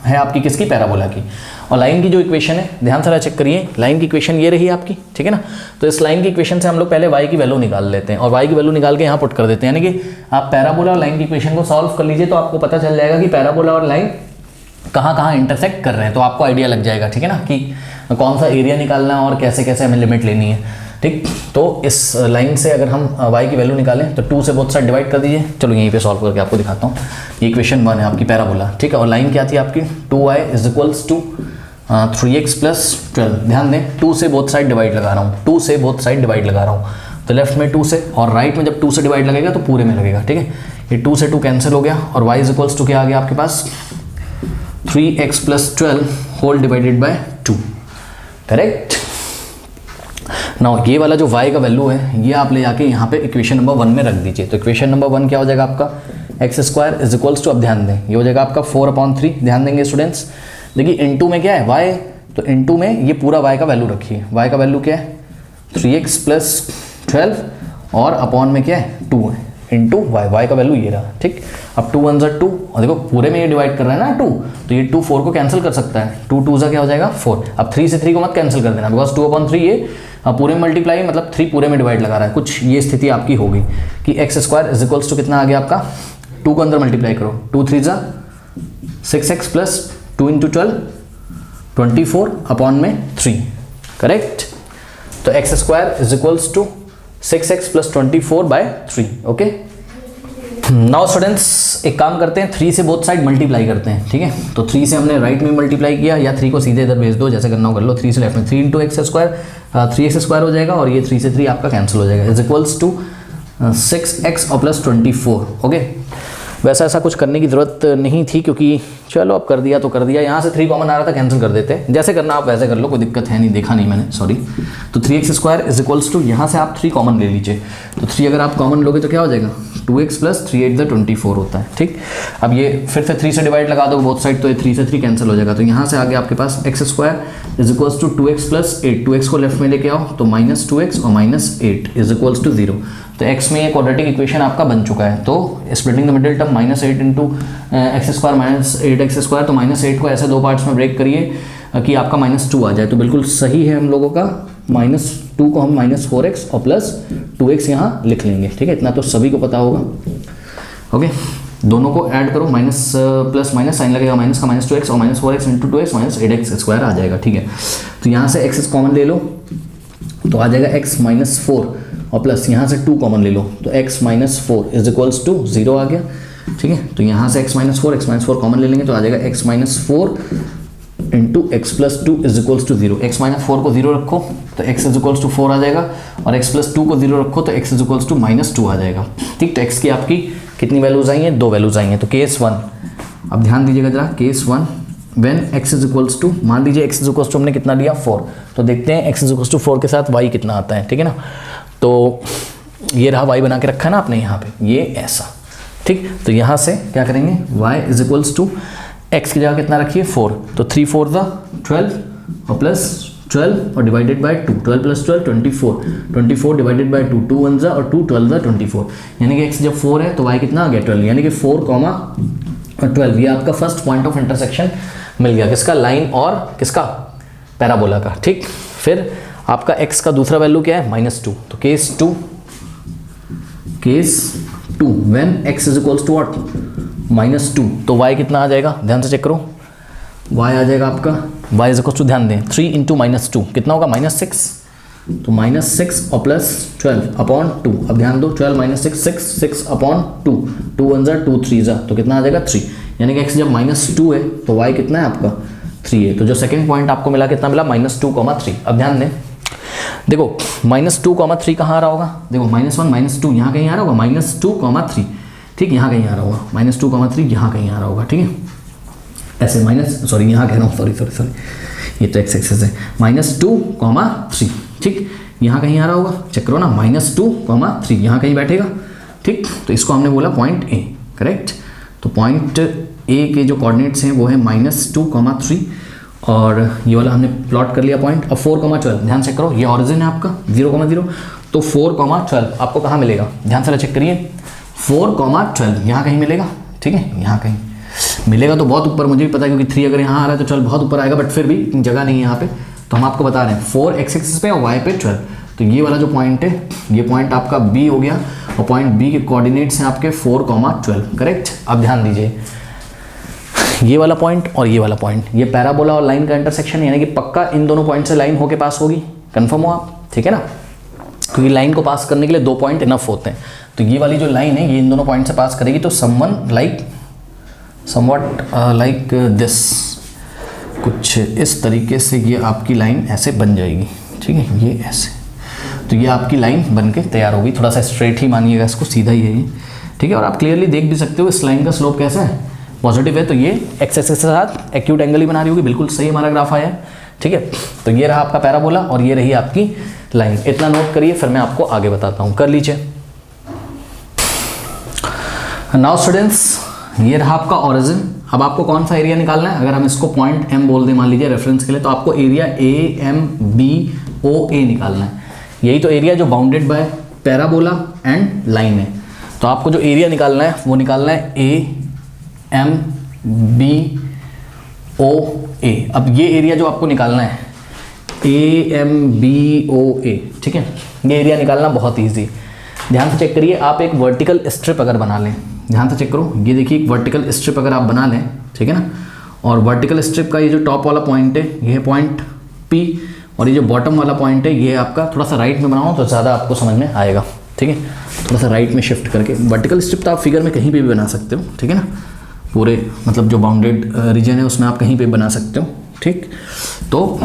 है आपकी किसकी, पैराबोला की। और लाइन की जो इक्वेशन है, ध्यान से चेक करिए, लाइन की इक्वेशन ये रही आपकी, ठीक है ना। तो इस लाइन की इक्वेशन से हम लोग पहले y की वैल्यू निकाल लेते हैं और y की वैल्यू निकाल के यहाँ पुट कर देते हैं, यानी कि आप पैराबोला और लाइन की इक्वेशन को सॉल्व कर लीजिए तो आपको पता चल जाएगा कि पैराबोला और लाइन कहाँ कहाँ इंटरसेक्ट कर रहे हैं, तो आपको आइडिया लग जाएगा, ठीक है ना, कि कौन सा एरिया निकालना है और कैसे कैसे हमें लिमिट लेनी है, ठीक। तो इस लाइन से अगर हम y की वैल्यू निकालें तो 2 से बोथ साइड डिवाइड कर दीजिए। चलो यहीं पे सॉल्व करके आपको दिखाता हूँ। ये इक्वेशन 1 है आपकी पैराबोला, ठीक है, और लाइन क्या थी आपकी 2y is equals to 3x + 12। ध्यान दें 2 से बोथ साइड डिवाइड लगा रहा हूँ, 2 से बोथ साइड डिवाइड लगा रहा हूँ, तो लेफ्ट में 2 से और राइट में जब 2 से डिवाइड लगेगा तो पूरे में लगेगा, ठीक है। ये 2 से 2 कैंसिल हो गया और y इज इक्वल्स टू क्या आ गया आपके पास 3x + 12 whole divided by 2, correct. Now ये वाला जो y का वैल्यू है ये आप ले जाके यहाँ पे इक्वेशन नंबर 1 में रख दीजिए। तो इक्वेशन नंबर 1 क्या हो जाएगा आपका x square is equals to, अब ध्यान दें ये हो जाएगा आपका 4/3, ध्यान देंगे स्टूडेंट्स। देखिए इनटू में क्या है y, तो इनटू में ये पूरा y का वैल्यू रखिए, y का वैल्यू क्या है 3x + 12 और अपॉन में क्या है 2 है इंटू y का वैल्यू ये रहा, ठीक। अब 2 1 2 और देखो पूरे में ये डिवाइड कर रहा है ना 2, तो ये 2 4 को कैंसिल कर सकता है, 2 2 क्या हो जाएगा 4। अब 3 से 3 को मत कैंसिल कर देना, बिकॉज 2/3 ये पूरे में मल्टीप्लाई मतलब 3 पूरे में डिवाइड लगा रहा है, कुछ ये स्थिति आपकी होगी कि x square is equals to कितना आ गया आपका 2 को अंदर मल्टीप्लाई करो, 2 3 6x + 2 × 12 24 अपॉन में 3, करेक्ट। तो x square is equals to 6x + 24/3, okay. Now students एक काम करते हैं, 3 से बोथ साइड मल्टीप्लाई करते हैं, ठीक है। तो 3 से हमने राइट में मल्टीप्लाई किया या 3 को सीधे इधर भेज दो, जैसे करना हो कर लो। 3 से लेफ्ट में 3 × x स्क्वायर 3x स्क्वायर हो जाएगा और ये 3 से 3 आपका कैंसिल हो जाएगा, इज इक्वल्स टू 6x और +24, ओके। वैसा ऐसा कुछ करने की ज़रूरत नहीं थी क्योंकि चलो अब कर दिया तो कर दिया, यहाँ से 3 कॉमन आ रहा था, कैंसिल कर देते हैं, जैसे करना आप वैसे कर लो, कोई दिक्कत है नहीं, देखा नहीं मैंने, सॉरी। तो 3x² इज इक्वल्स टू, यहाँ से आप 3 कॉमन ले लीजिए, तो 3 अगर आप कॉमन लोगे तो क्या हो जाएगा 2x प्लस 3 8 24 होता है, ठीक। अब ये फिर से 3 से डिवाइड लगा दो बोथ साइड, तो ये 3 से 3 कैंसिल हो जाएगा, तो यहाँ से आगे आपके पास x² is equals to 2x plus 8, 2x को लेफ्ट में लेके आओ तो -2x और -8 इज इक्वल्स टू 0। तो x में ये क्वाड्रेटिक इक्वेशन आपका बन चुका है, तो splitting the middle term -8 into x² -8x², तो -8 को ऐसे 2 पार्ट्स में ब्रेक करिए कि आपका -2 आ जाए, तो बिल्कुल सही है हम लोगों का। -2 को हम -4x और प्लस 2x यहाँ लिख लेंगे, ठीक है, इतना तो सभी को पता होगा। ओके, दोनों को ऐड करो, माइनस प्लस माइनस साइन लगेगा, माइनस का -2x और -4x इंटू 2x -8x² आ जाएगा, ठीक है। तो यहाँ से x कॉमन ले लो तो आ जाएगा x -4 और प्लस यहाँ से 2 कॉमन ले लो तो x -4 इज इक्वल्स टू 0 आ गया, ठीक है। तो यहाँ से x -4 कॉमन ले लेंगे तो आ जाएगा x -4 into x plus 2 is equals to 0। x -4 को 0 रखो तो x इज इक्वल्स टू 4 आ जाएगा, और x प्लस 2 को 0 रखो तो x इज इक्वल्स टू -2 आ जाएगा, ठीक। तो x की आपकी कितनी वैल्यूज आई हैं, 2 वैल्यूज आई हैं। तो केस 1, अब ध्यान दीजिएगा जरा, case 1 when x is equals to, मान लीजिए x इज इक्वल्स टू हमने कितना लिया 4, तो देखते हैं x इज इक्वल्स टू 4 के साथ y कितना आता है, ठीक है ना। तो ये रहा y बना के रखा है ना आपने यहाँ पे, ये ऐसा, ठीक। तो यहाँ से क्या करेंगे, y is equals to x की जगह कितना रखिए 4, तो 3 4 12 और प्लस 12 और divided by 2, 12 plus 12 24 divided by 2, 2 1 और 2 12 24, यानी कि x जब 4 है तो y कितना आ गया 12, यानी कि 4, 12, ये आपका फर्स्ट पॉइंट ऑफ इंटरसेक्शन मिल गया, किसका, लाइन और किसका, पैराबोला का, ठीक। फिर आपका x का दूसरा वैल्यू क्या है -2, तो case 2 when x is equals to what -2, तो y कितना आ जाएगा, ध्यान से चेक करो, y आ जाएगा आपका y इज इक्वल्स टू, ध्यान दें 3 इंटू -2 कितना होगा -6, तो -6 और प्लस 12 अपॉन 2, अब ध्यान दो 12 -6 6 अपॉन 2, 2 1 2 3 तो कितना आ जाएगा 3, यानी कि x जब -2 है तो y कितना है आपका 3 है। तो जो सेकंड पॉइंट आपको मिला कितना मिला -2, 3। अब ध्यान दें, देखो -2, 3 कहाँ आ रहा होगा, देखो -1 -2 यहाँ कहीं आ रहा होगा, -2, 3, ठीक, यहाँ कहीं आ रहा होगा, -2, 3 यहाँ कहीं आ रहा होगा, ठीक है। ऐसे सॉरी यहाँ कह रहा हूँ, सॉरी ये तो x एक्सिस है, -2, 3, ठीक, यहाँ कहीं आ रहा होगा, चेक करो ना, -2, 3 यहाँ कहीं बैठेगा, ठीक। तो इसको हमने बोला पॉइंट A, करेक्ट। तो पॉइंट A के जो कोऑर्डिनेट्स हैं वो है -2, 3, और ये वाला हमने प्लॉट कर लिया पॉइंट। अब 4, 12 ध्यान चेक करो, ये ऑरिजिन है आपका 0, 0, तो 4, 12 आपको कहाँ मिलेगा, ध्यान से चेक करिए, 4, 12 यहाँ कहीं मिलेगा, ठीक है, यहाँ कहीं मिलेगा, तो बहुत ऊपर, मुझे भी पता है क्योंकि 3 अगर यहाँ आ रहा है तो 12 बहुत ऊपर आएगा, बट फिर भी जगह नहीं है यहाँ पे, तो हम आपको बता रहे हैं 4 x एक्सिस पे और y पे 12, तो ये वाला जो पॉइंट है ये पॉइंट आपका B हो गया, और पॉइंट B के कोऑर्डिनेट्स हैं आपके 4, 12, करेक्ट। अब ध्यान दीजिए, ये वाला पॉइंट और ये वाला पॉइंट, ये पैराबोला और लाइन का इंटरसेक्शन, यानी कि पक्का इन दोनों पॉइंट से लाइन होके पास होगी, कंफर्म हो आप, ठीक है ना, क्योंकि लाइन को पास करने के लिए 2 पॉइंट इनफ होते हैं। तो ये वाली जो लाइन है ये इन दोनों पॉइंट से पास करेगी, तो समवट लाइक दिस, कुछ इस तरीके से ये आपकी लाइन ऐसे बन जाएगी, ठीक है, ये ऐसे, तो ये आपकी लाइन बन के तैयार होगी, थोड़ा सा स्ट्रेट ही मानिएगा इसको, सीधा ही है ये, ठीक है। और आप क्लियरली देख भी सकते हो इस लाइन का स्लोप कैसा है, पॉजिटिव है, तो ये x एक्सिस के साथ एक्यूट एंगल ही बना रही होगी, बिल्कुल सही हमारा ग्राफ आया है, ठीक है। तो ये रहा आपका पैराबोला और ये रही आपकी लाइन, इतना नोट करिए, फिर मैं आपको आगे बताता हूँ, कर लीजिए। नाउ स्टूडेंट्स, ये रहा आपका ओरिजिन। अब आपको कौन सा एरिया निकालना है, अगर हम इसको पॉइंट M बोल दें मान लीजिए रेफरेंस के लिए, तो आपको एरिया AMBOA निकालना है, यही तो एरिया जो bounded by parabola and line है। तो आपको जो एरिया निकालना है वो निकालना है AMBOA। अब ये एरिया जो आपको निकालना है AMBOA, ठीक है, ये एरिया निकालना बहुत ईजी। ध्यान से चेक करिए, आप एक वर्टिकल स्ट्रिप अगर बना लें, ध्यान से चेक करो, ये देखिए एक वर्टिकल स्ट्रिप अगर आप बना लें, ठीक है ना, और वर्टिकल स्ट्रिप का ये जो टॉप वाला पॉइंट है ये है पॉइंट P, और ये जो बॉटम वाला पॉइंट है ये आपका, थोड़ा सा राइट में बनाओ तो ज़्यादा आपको समझ में आएगा, ठीक है, थोड़ा सा राइट में शिफ्ट करके। वर्टिकल स्ट्रिप तो आप फिगर में कहीं पे भी बना सकते हो, ठीक है ना, पूरे मतलब जो बाउंडेड रीजन है उसमें आप कहीं पे बना सकते हो, ठीक। तो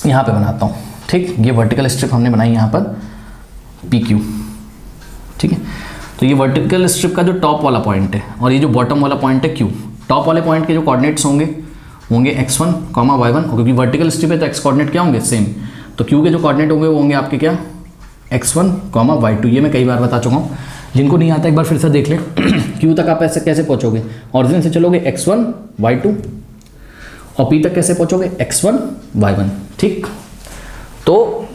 यहाँ पे बनाता हूँ, ठीक, ये वर्टिकल स्ट्रिप हमने बनाई यहाँ पर PQ, ठीक है। तो ये वर्टिकल स्ट्रिप का जो टॉप वाला पॉइंट है और ये जो बॉटम वाला पॉइंट है Q, टॉप वाले पॉइंट के जो कोऑर्डिनेट्स होंगे x1, y1, क्योंकि वर्टिकल स्ट्रिप है तो x कोऑर्डिनेट क्या होंगे सेम, तो q के जो कोऑर्डिनेट होंगे वो होंगे आपके क्या x1, y2। ये मैं कई बार बता चुका हूँ, जिनको नहीं आता एक बार फिर से देख ले। q तक आप ऐसे कैसे पहुँचोगे, ऑरिजिन से चलोगे x1, y2 और p तक कैसे पहुँचोगे x1, y1। ठीक, तो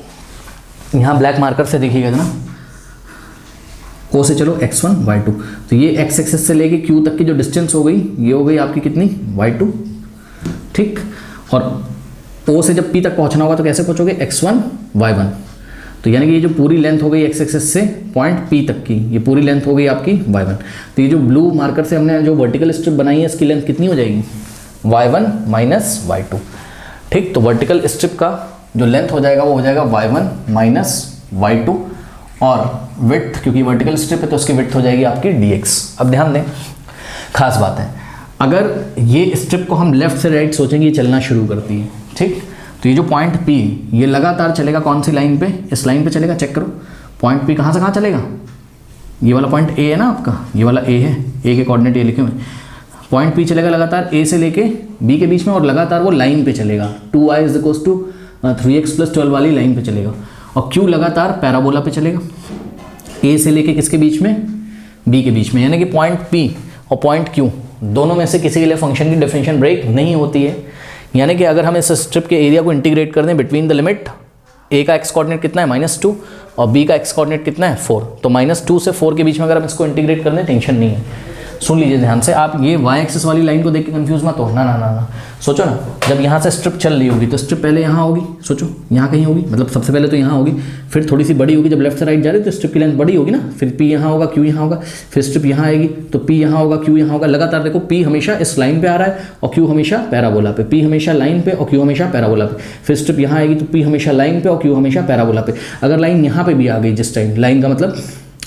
यहाँ ब्लैक मार्कर से देखिएगा ना, O से चलो x1, y2, तो ये x एक्सिस से लेके q तक की जो डिस्टेंस हो गई ये हो गई आपकी कितनी y2। ठीक, और O से जब P तक पहुंचना होगा तो कैसे पहुंचोगे x1, y1, तो यानी कि ये जो पूरी लेंथ हो गई x एक्सिस से पॉइंट P तक की, ये पूरी लेंथ हो गई आपकी y1। तो ये जो ब्लू मार्कर से हमने जो वर्टिकल स्ट्रिप बनाई है इसकी लेंथ कितनी हो जाएगी y1 माइनस y2। ठीक, तो वर्टिकल स्ट्रिप का जो लेंथ हो जाएगा वो हो जाएगा y1 माइनस y2, और विड्थ, क्योंकि वर्टिकल स्ट्रिप है तो उसकी विड्थ हो जाएगी आपकी dx। अब ध्यान दें, खास बात है, अगर ये स्ट्रिप को हम लेफ्ट से राइट सोचेंगे ये चलना शुरू करती है। ठीक, तो ये जो पॉइंट P ये लगातार चलेगा कौन सी लाइन पे, इस लाइन पे चलेगा। चेक करो पॉइंट P कहाँ से कहाँ चलेगा, ये वाला पॉइंट A है ना आपका, ये वाला A है, A के कोऑर्डिनेट ये लिखे हुए। पॉइंट P चलेगा लगातार A से लेके B के बीच में, और लगातार वो लाइन पे चलेगा 2y = 3x + 12 वाली लाइन पे चलेगा। और Q लगातार पैराबोला पे चलेगा A से लेके किसके बीच में, B के बीच में। यानी कि पॉइंट P और पॉइंट Q दोनों में से किसी के लिए फंक्शन की डिफरेंशियल ब्रेक नहीं होती है। यानी कि अगर हम इस स्ट्रिप के एरिया को इंटीग्रेट कर दें बिटवीन द लिमिट A का x कोऑर्डिनेट कितना है -2 और B का x कोऑर्डिनेट कितना है 4, तो -2 से 4 के बीच में अगर हम इसको इंटीग्रेट कर दें टेंशन नहीं है। सुन लीजिए ध्यान से, आप ये y एक्सिस वाली लाइन को देख के कंफ्यूज मत हो, ना ना ना ना। सोचो ना, जब यहाँ से स्ट्रिप चल रही होगी तो स्ट्रिप पहले यहाँ होगी, सोचो यहाँ कहीं होगी, मतलब सबसे पहले तो यहाँ होगी, फिर थोड़ी सी बड़ी होगी, जब लेफ्ट से राइट जा रही है तो स्ट्रिप की लेंथ बड़ी होगी ना, फिर P यहाँ होगा, Q यहाँ होगा, फिर स्ट्रिप यहाँ आएगी तो P यहाँ होगा, Q यहाँ होगा। लगातार देखो P हमेशा इस लाइन पे आ रहा है और Q हमेशा पैराबोला पे, P हमेशा लाइन पे और Q हमेशा पैराबोला पे। फिर स्ट्रिप यहाँ आएगी तो P हमेशा लाइन पे और Q हमेशा पैराबोला पे। अगर लाइन यहाँ पे भी आ गई जिस टाइम, लाइन का मतलब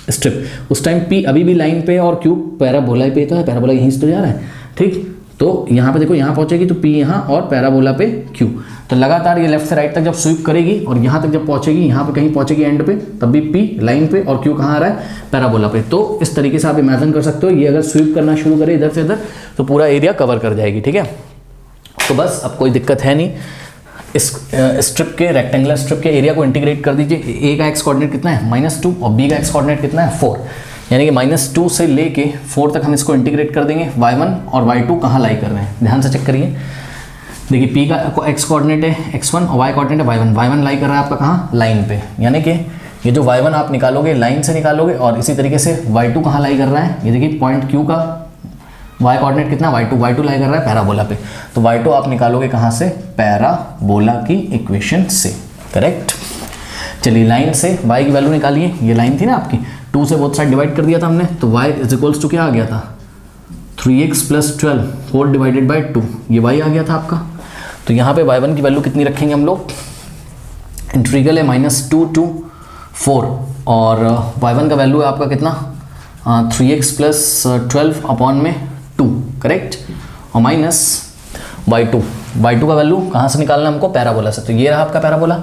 स्ट्रिप, उस टाइम P अभी भी लाइन पे और Q पैराबोला पे तो है, पैराबोला यहीं से तो जा रहा है। ठीक, तो यहाँ पे देखो यहाँ पहुँचेगी तो P यहाँ और पैराबोला पे Q, तो लगातार ये लेफ्ट से राइट तक जब स्वीप करेगी और यहाँ तक जब पहुँचेगी, यहाँ पे कहीं पहुँचेगी एंड पे, तब भी P लाइन पे और Q कहाँ आ रहा है, पैराबोला पे। तो इस तरीके से आप इमेजिन कर सकते हो, ये अगर स्वीप करना शुरू करे इधर से इधर तो पूरा एरिया कवर कर जाएगी। ठीक है, तो बस अब कोई दिक्कत है नहीं। इस स्ट्रिप के, रेक्टेंगुलर स्ट्रिप के एरिया को इंटीग्रेट कर दीजिए। A का x कोऑर्डिनेट कितना है -2 और B का x कोऑर्डिनेट कितना है 4, यानी कि -2 से लेके 4 तक हम इसको इंटीग्रेट कर देंगे। y1 और y2 कहाँ लाई कर रहे हैं, ध्यान से चेक करिए। देखिए P का x कोऑर्डिनेट है x1 और y कोऑर्डिनेट है y1, y1 लाई कर रहा है आपका कहाँ, लाइन पे। यानी कि ये जो y1 आप निकालोगे लाइन से निकालोगे, और इसी तरीके से y2 कहाँ लाई कर रहा है, ये देखिए पॉइंट Q का y कोऑर्डिनेट कितना y2 लाई कर रहा है पैराबोला पे, तो y2 आप निकालोगे कहाँ से, पैराबोला की इक्वेशन से। करेक्ट, चलिए लाइन से y की वैल्यू निकालिए। ये लाइन थी ना आपकी, 2 से बोथ साइड डिवाइड कर दिया था हमने, तो y = क्या आ गया था 3x + 12 होल डिवाइडेड बाई 2, ये y आ गया था आपका। तो यहाँ पे y1 की वैल्यू कितनी रखेंगे हम लोग, इंटीग्रल है -2 to 4 और y1 का वैल्यू है आपका कितना 3x + 12 अपॉन में 2, करेक्ट, और माइनस y2 का वैल्यू कहाँ से निकालना है हमको, पैराबोला से। तो ये रहा आपका पैराबोला,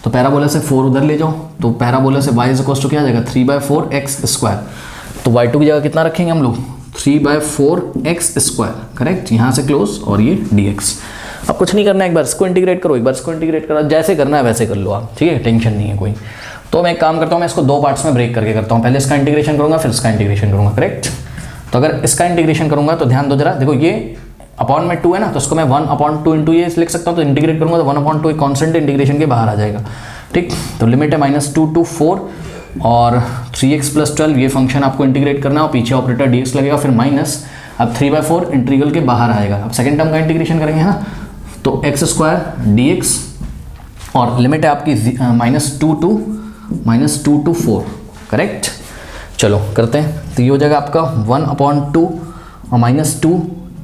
तो पैराबोला से 4 उधर ले जाओ, तो पैराबोला से y = क्या आ जाएगा 3/4x²। तो y2 की जगह कितना रखेंगे हम लोग 3/4x², करेक्ट, यहाँ से क्लोज, और ये dx। अब कुछ नहीं करना है, एक बार इसको इंटीग्रेट करो, एक बार इसको इंटीग्रेट करो, जैसे करना है वैसे कर लो आप। ठीक है, टेंशन नहीं है कोई। तो मैं एक काम करता हूँ, मैं इसको 2 पार्ट्स में ब्रेक करके करता हूँ। पहले इसका इंटीग्रेशन करूँगा, फिर इसका इंटीग्रेशन करूँगा, करेक्ट। तो अगर इसका इंटीग्रेशन करूँगा तो ध्यान दो जरा, देखो ये अपॉन में 2 है ना, तो इसको मैं 1/2 इंटू ये लिख सकता हूँ। तो इंटीग्रेट करूँगा तो 1/2 एक कॉन्स्टेंट इंटीग्रेशन के बाहर आ जाएगा। ठीक, तो लिमिट है -2 to 4 और 3x + 12, ये फंक्शन आपको इंटीग्रेट करना है और पीछे ऑपरेटर dx लगेगा, फिर माइनस, अब 3/4 इंटीग्रल के बाहर आएगा। अब सेकेंड टर्म का इंटीग्रेशन करेंगे ना, तो x² dx और लिमिट है आपकी -2 to 4, करेक्ट। चलो करते हैं, तो ये हो जाएगा आपका 1/2 और -2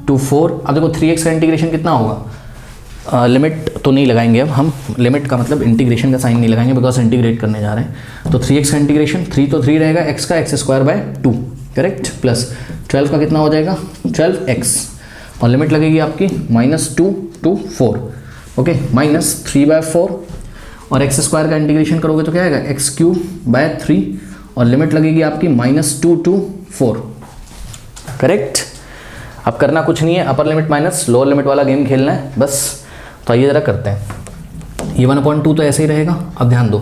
to 4। अब देखो 3x का इंटीग्रेशन कितना होगा, लिमिट तो नहीं लगाएंगे अब हम, लिमिट का मतलब इंटीग्रेशन का साइन नहीं लगाएंगे बिकॉज इंटीग्रेट करने जा रहे हैं। तो 3x का इंटीग्रेशन, 3 तो 3 रहेगा, x का x²/2, करेक्ट, प्लस 12 का कितना हो जाएगा 12x, और लिमिट लगेगी आपकी -2 to 4, ओके, -3/4 और x² का इंटीग्रेशन करोगे तो क्या आएगा x³ 3 और लिमिट लगेगी आपकी -2 to 4, करेक्ट। अब करना कुछ नहीं है, upper limit minus lower limit वाला गेम खेलना है बस। तो आइए ज़रा करते हैं। ये 1/2 तो ऐसे ही रहेगा। अब ध्यान दो,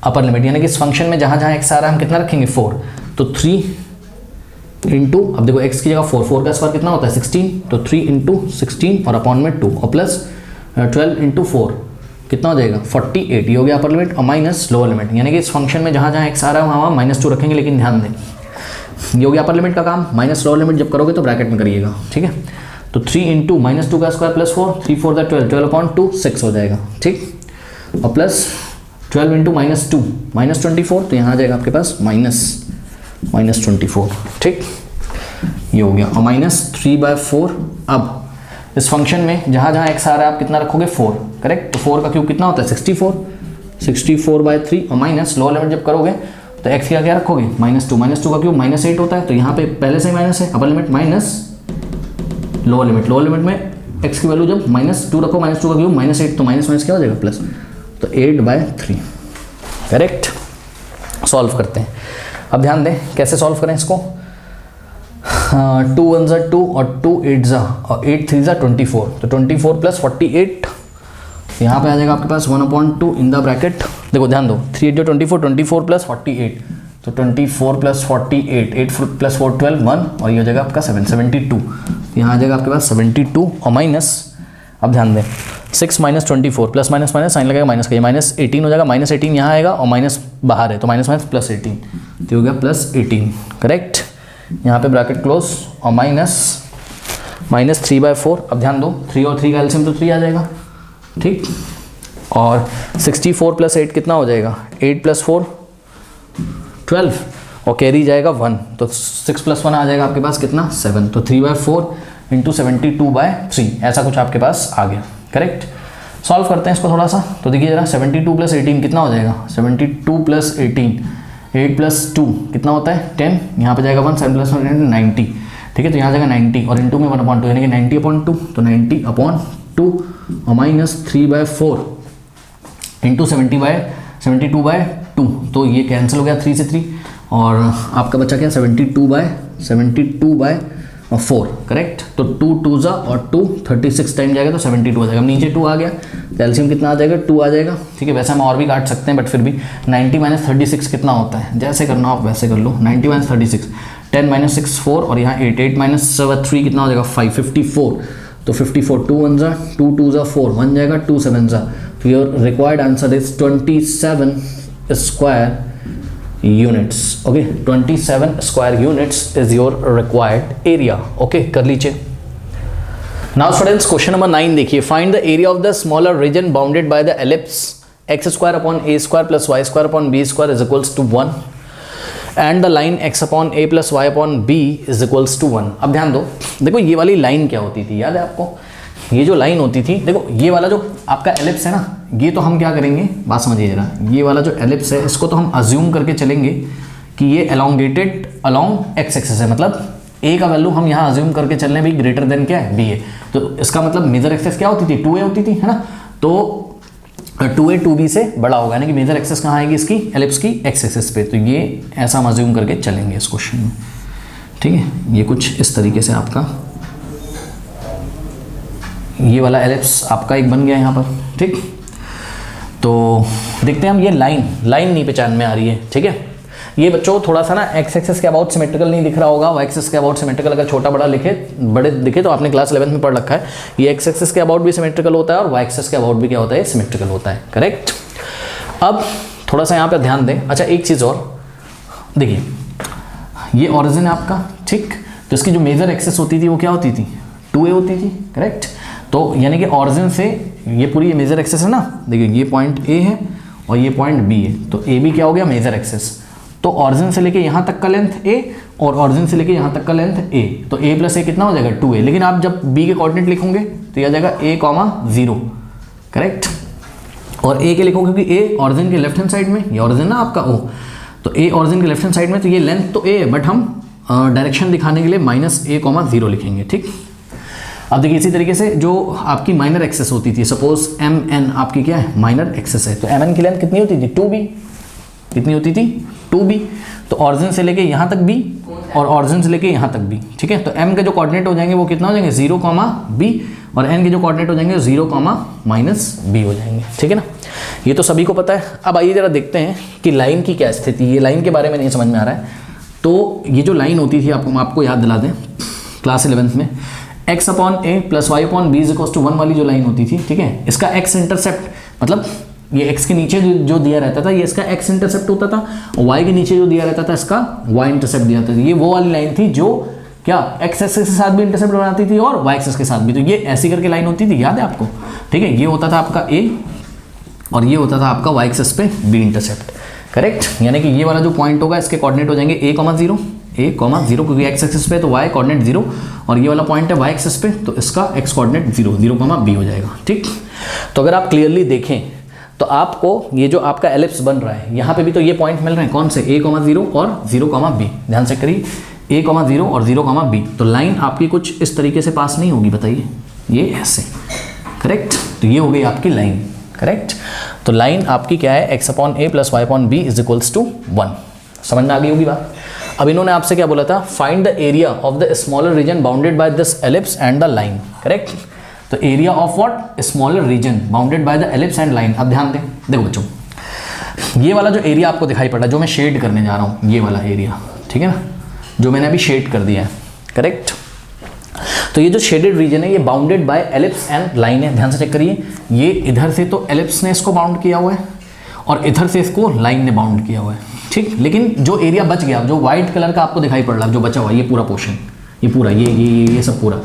अपर लिमिट यानी कि इस फंक्शन में जहाँ जहाँ एक्स आ रहा है हम कितना रखेंगे 4, तो 3 इंटू, अब देखो x की जगह 4 का स्क्वायर कितना होता है 16, तो 3 इंटू 16 और अपॉन में 2 और प्लस 12 इंटू 4 कितना हो जाएगा 48। ये हो गया अपर लिमिट और माइनस लोअर लिमिट, यानी कि इस फंक्शन में जहाँ जहाँ x आ रहा है वहाँ -2 रखेंगे। लेकिन ध्यान दें ये हो गया अपर लिमिट का काम, माइनस लोअर लिमिट जब करोगे तो ब्रैकेट में करिएगा, ठीक है। तो 3 इंटू -2 का स्क्वायर प्लस 4, 3 4 12, 12/2 6 हो जाएगा, ठीक। और प्लस 12 इंटू -2 -24, तो यहाँ आ जाएगा आपके पास -24, ठीक। ये हो गया और -3/4। अब इस फंक्शन में जहाँ जहाँ x आ रहा है आप कितना रखोगे 4, करेक्ट। तो 4 का क्यूब कितना होता है 64, 64/3 और माइनस लोअर लिमिट जब करोगे तो x का क्या रखोगे -2 का क्यूब -8 होता है, तो यहाँ पे पहले से ही माइनस है, upper limit minus lower limit में x की वैल्यू जब -2 रखो, -2 का क्यूब -8, तो माइनस क्या हो जाएगा प्लस, तो 8/3, करेक्ट। सॉल्व करते हैं। अब ध्यान दें कैसे सॉल्व करें इसको। 2 1 ज़ा 2 और 2 8 ज़ा और 8 3 ज़ा 24, तो 24 प्लस 48 यहाँ पे आ जाएगा आपके पास 1/2 इन द ब्रैकेट। देखो ध्यान दो, 3 8 24, 24 प्लस 48, तो 24 प्लस 48, 8 प्लस 4 12 1 और ये हो जाएगा आपका 72। यहाँ आ जाएगा आपके पास 72 और माइनस, अब ध्यान दें 6 - 24 प्लस माइनस साइन लगेगा माइनस का, ये -18 हो जाएगा, -18 यहाँ आएगा और माइनस बाहर है तो माइनस प्लस 18, तो हो गया +18, करेक्ट। यहाँ पे ब्रैकेट क्लोज और -3/4। अब ध्यान दो 3 और 3 का एलसीएम तो 3 आ जाएगा, ठीक। और 64 + 8 कितना हो जाएगा 8 + 4 12 और कैरी जाएगा 1, तो 6 + 1 आ जाएगा आपके पास कितना 7, तो 3/4 इंटू 72/3 ऐसा कुछ आपके पास आ गया, करेक्ट। सॉल्व करते हैं इसको थोड़ा सा। तो देखिए जरा 72 + 18 कितना हो जाएगा 72 + 18, 8 + 2 कितना होता है 10, यहाँ पे जाएगा 1, 7 + 1 90, ठीक है। तो यहाँ जाएगा 90 और इंटू में 1/2 यानी कि 90/2, तो 90/2 और -3/4 इंटू 72/2, तो ये कैंसिल हो गया 3 से 3 और आपका बचा क्या 72/4, करेक्ट। तो 2 2 ज़ा और 2 36 टाइम जाएगा तो 72 आ जाएगा। नीचे 2 आ गया तो एलसीएम कितना आ जाएगा 2 आ जाएगा, ठीक है। वैसे हम और भी काट सकते हैं बट फिर भी 90 - 36 कितना होता है, जैसे करना हो आप वैसे कर लो। 90 - 36, 10 - 6 4 और यहाँ 8, 8 - 3 कितना हो जाएगा 5, 54, तो 54 2 1 ज़ा 2 2 ज़ा 4 1 जाएगा 2 7 ज़ा, तो your required answer is 27 square units, okay. 27 square units is your required area, okay. कर लीजिए। नाउ स्टूडेंट्स क्वेश्चन नंबर 9 देखिए, find the area of the smaller region bounded by the ellipse x² + a² + b² is equals to 1 and the line x upon a + y upon b is equals to 1। अब ध्यान दो, देखो ये वाली line क्या होती थी, याद है आपको, ये जो लाइन होती थी, देखो ये वाला जो आपका एलिप्स है ना, ये तो हम क्या करेंगे, बात समझिए जरा, ये वाला जो एलिप्स है इसको तो हम अज्यूम करके चलेंगे कि ये एलोंगेटेड अलोंग एक्स एक्सिस है, मतलब a का वैल्यू हम यहाँ अज्यूम करके चल रहे हैं भाई ग्रेटर देन क्या है b है, तो इसका मतलब मेजर एक्सिस क्या होती थी 2a होती थी, है ना। तो 2a 2b से बड़ा होगा, यानी कि मेजर एक्सिस कहाँ आएगी इसकी एलिप्स की एक्स एक्सिस पे, तो ये ऐसा हम अज्यूम करके चलेंगे इस क्वेश्चन में, ठीक है। ये कुछ इस तरीके से आपका ये वाला एलिप्स आपका एक बन गया यहाँ पर, ठीक। तो देखते हैं हम, ये लाइन नहीं पहचान में आ रही है, ठीक है। ये बच्चों थोड़ा सा ना एक्स एक्सिस के अबाउट सिमेट्रिकल नहीं दिख रहा होगा, वाई एक्सिस के अबाउट सिमेट्रिकल अगर छोटा बड़ा बड़े दिखे तो आपने क्लास 11 में पढ़ रखा है। ये एक्स एक्सिस के अबाउट भी सिमेट्रिकल होता है और वाई एक्सिस के अबाउट भी क्या होता है सिमेट्रिकल होता है, करेक्ट। अब थोड़ा सा यहाँ पे ध्यान दें। अच्छा एक चीज़ और देखिए, ये ऑरिजिन है आपका, ठीक। तो इसकी जो मेजर एक्सिस होती थी वो क्या होती थी 2a होती थी, करेक्ट। तो यानी कि ऑरिजिन से ये पूरी मेजर एक्सिस है ना, देखिए ये पॉइंट a है और ये पॉइंट b है, तो a b क्या हो गया मेजर एक्सिस। तो ऑरिजिन से लेके यहाँ तक का लेंथ a और ऑरिजिन से लेके यहाँ तक का लेंथ a, तो a + a कितना हो जाएगा 2a। लेकिन आप जब b के कोऑर्डिनेट लिखोगे तो यह आ जाएगा a, 0, करेक्ट। और a के लिखोगे क्योंकि a ऑरिजिन के लेफ्ट हैंड साइड में, ये ऑरिजिन ना आपका o, तो a ऑरिजिन के लेफ्ट हैंड साइड में, तो ये लेंथ तो a है बट हम डायरेक्शन दिखाने के लिए -a, 0 लिखेंगे, ठीक। अब देखिए इसी तरीके से जो आपकी माइनर एक्सेस होती थी, सपोज mn आपकी क्या है माइनर एक्सेस है, तो mn की लेंथ कितनी होती थी 2b, कितनी होती थी 2b। तो ऑरिजिन से लेके यहाँ तक b और ऑरिजिन से लेके यहाँ तक भी, ठीक है। तो m के जो कोऑर्डिनेट हो जाएंगे वो कितना हो जाएंगे 0, b, और n के जो कोऑर्डिनेट हो जाएंगे 0, -b हो जाएंगे, ठीक है ना। ये तो सभी को पता है। अब आइए जरा देखते हैं कि लाइन की क्या स्थिति है। ये लाइन के बारे में नहीं समझ में आ रहा है, तो ये जो लाइन होती थी आपको याद दिला दें क्लास 11th में, x/a + y/b = 1 वाली जो लाइन होती थी, ठीक है। इसका x इंटरसेप्ट मतलब ये x के नीचे जो दिया रहता था ये इसका x इंटरसेप्ट होता था, और y के नीचे जो दिया रहता था इसका y इंटरसेप्ट दिया जाता था। ये वो वाली लाइन थी जो क्या x एक्सिस के साथ भी इंटरसेप्ट बनाती थी और y एक्सिस के साथ भी। तो ये ऐसी करके लाइन होती थी, याद है आपको, ठीक है। ये होता था आपका a और ये होता था आपका y एक्सिस पे b इंटरसेप्ट, करेक्ट। यानी कि ये वाला जो पॉइंट होगा इसके कोऑर्डिनेट हो जाएंगे a, 0 क्योंकि x एक्सिस पे तो y कोऑर्डिनेट 0, और ये वाला पॉइंट है y एक्सिस पे तो इसका x कोऑर्डिनेट 0, b हो जाएगा, ठीक। तो अगर आप क्लियरली देखें तो आपको ये जो आपका एलिप्स बन रहा है यहाँ पे भी तो ये पॉइंट मिल रहे हैं, कौन से a, 0 और 0, b। ध्यान से करिए a, 0 और 0, b। तो लाइन आपकी कुछ इस तरीके से पास नहीं होगी, बताइए, ये ऐसे, करेक्ट। तो ये हो गई आपकी लाइन, करेक्ट। तो लाइन आपकी क्या है, x/a + y/b = 1। समझ में आ गई होगी बात। अब इन्होंने आपसे क्या बोला था, find the area of the smaller region bounded by this ellipse and the line, correct. तो area of what, smaller region bounded by the ellipse and line. अब ध्यान दें, देखो बच्चों, ये वाला जो एरिया आपको दिखाई पड़ रहा है, जो मैं शेड करने जा रहा हूँ, ये वाला एरिया, ठीक है ना, जो मैंने अभी शेड कर दिया है, करेक्ट। तो ये जो शेडेड रीजन है ये bounded by ellipse and line है। ध्यान से चेक करिए, ये इधर से तो एलिप्स ने इसको बाउंड किया हुआ है और इधर से इसको लाइन ने बाउंड किया हुआ है, ठीक। लेकिन जो एरिया बच गया, जो व्हाइट कलर का आपको दिखाई पड़ रहा है, जो बचा हुआ ये पूरा पोर्शन, ये पूरा ये सब पूरा,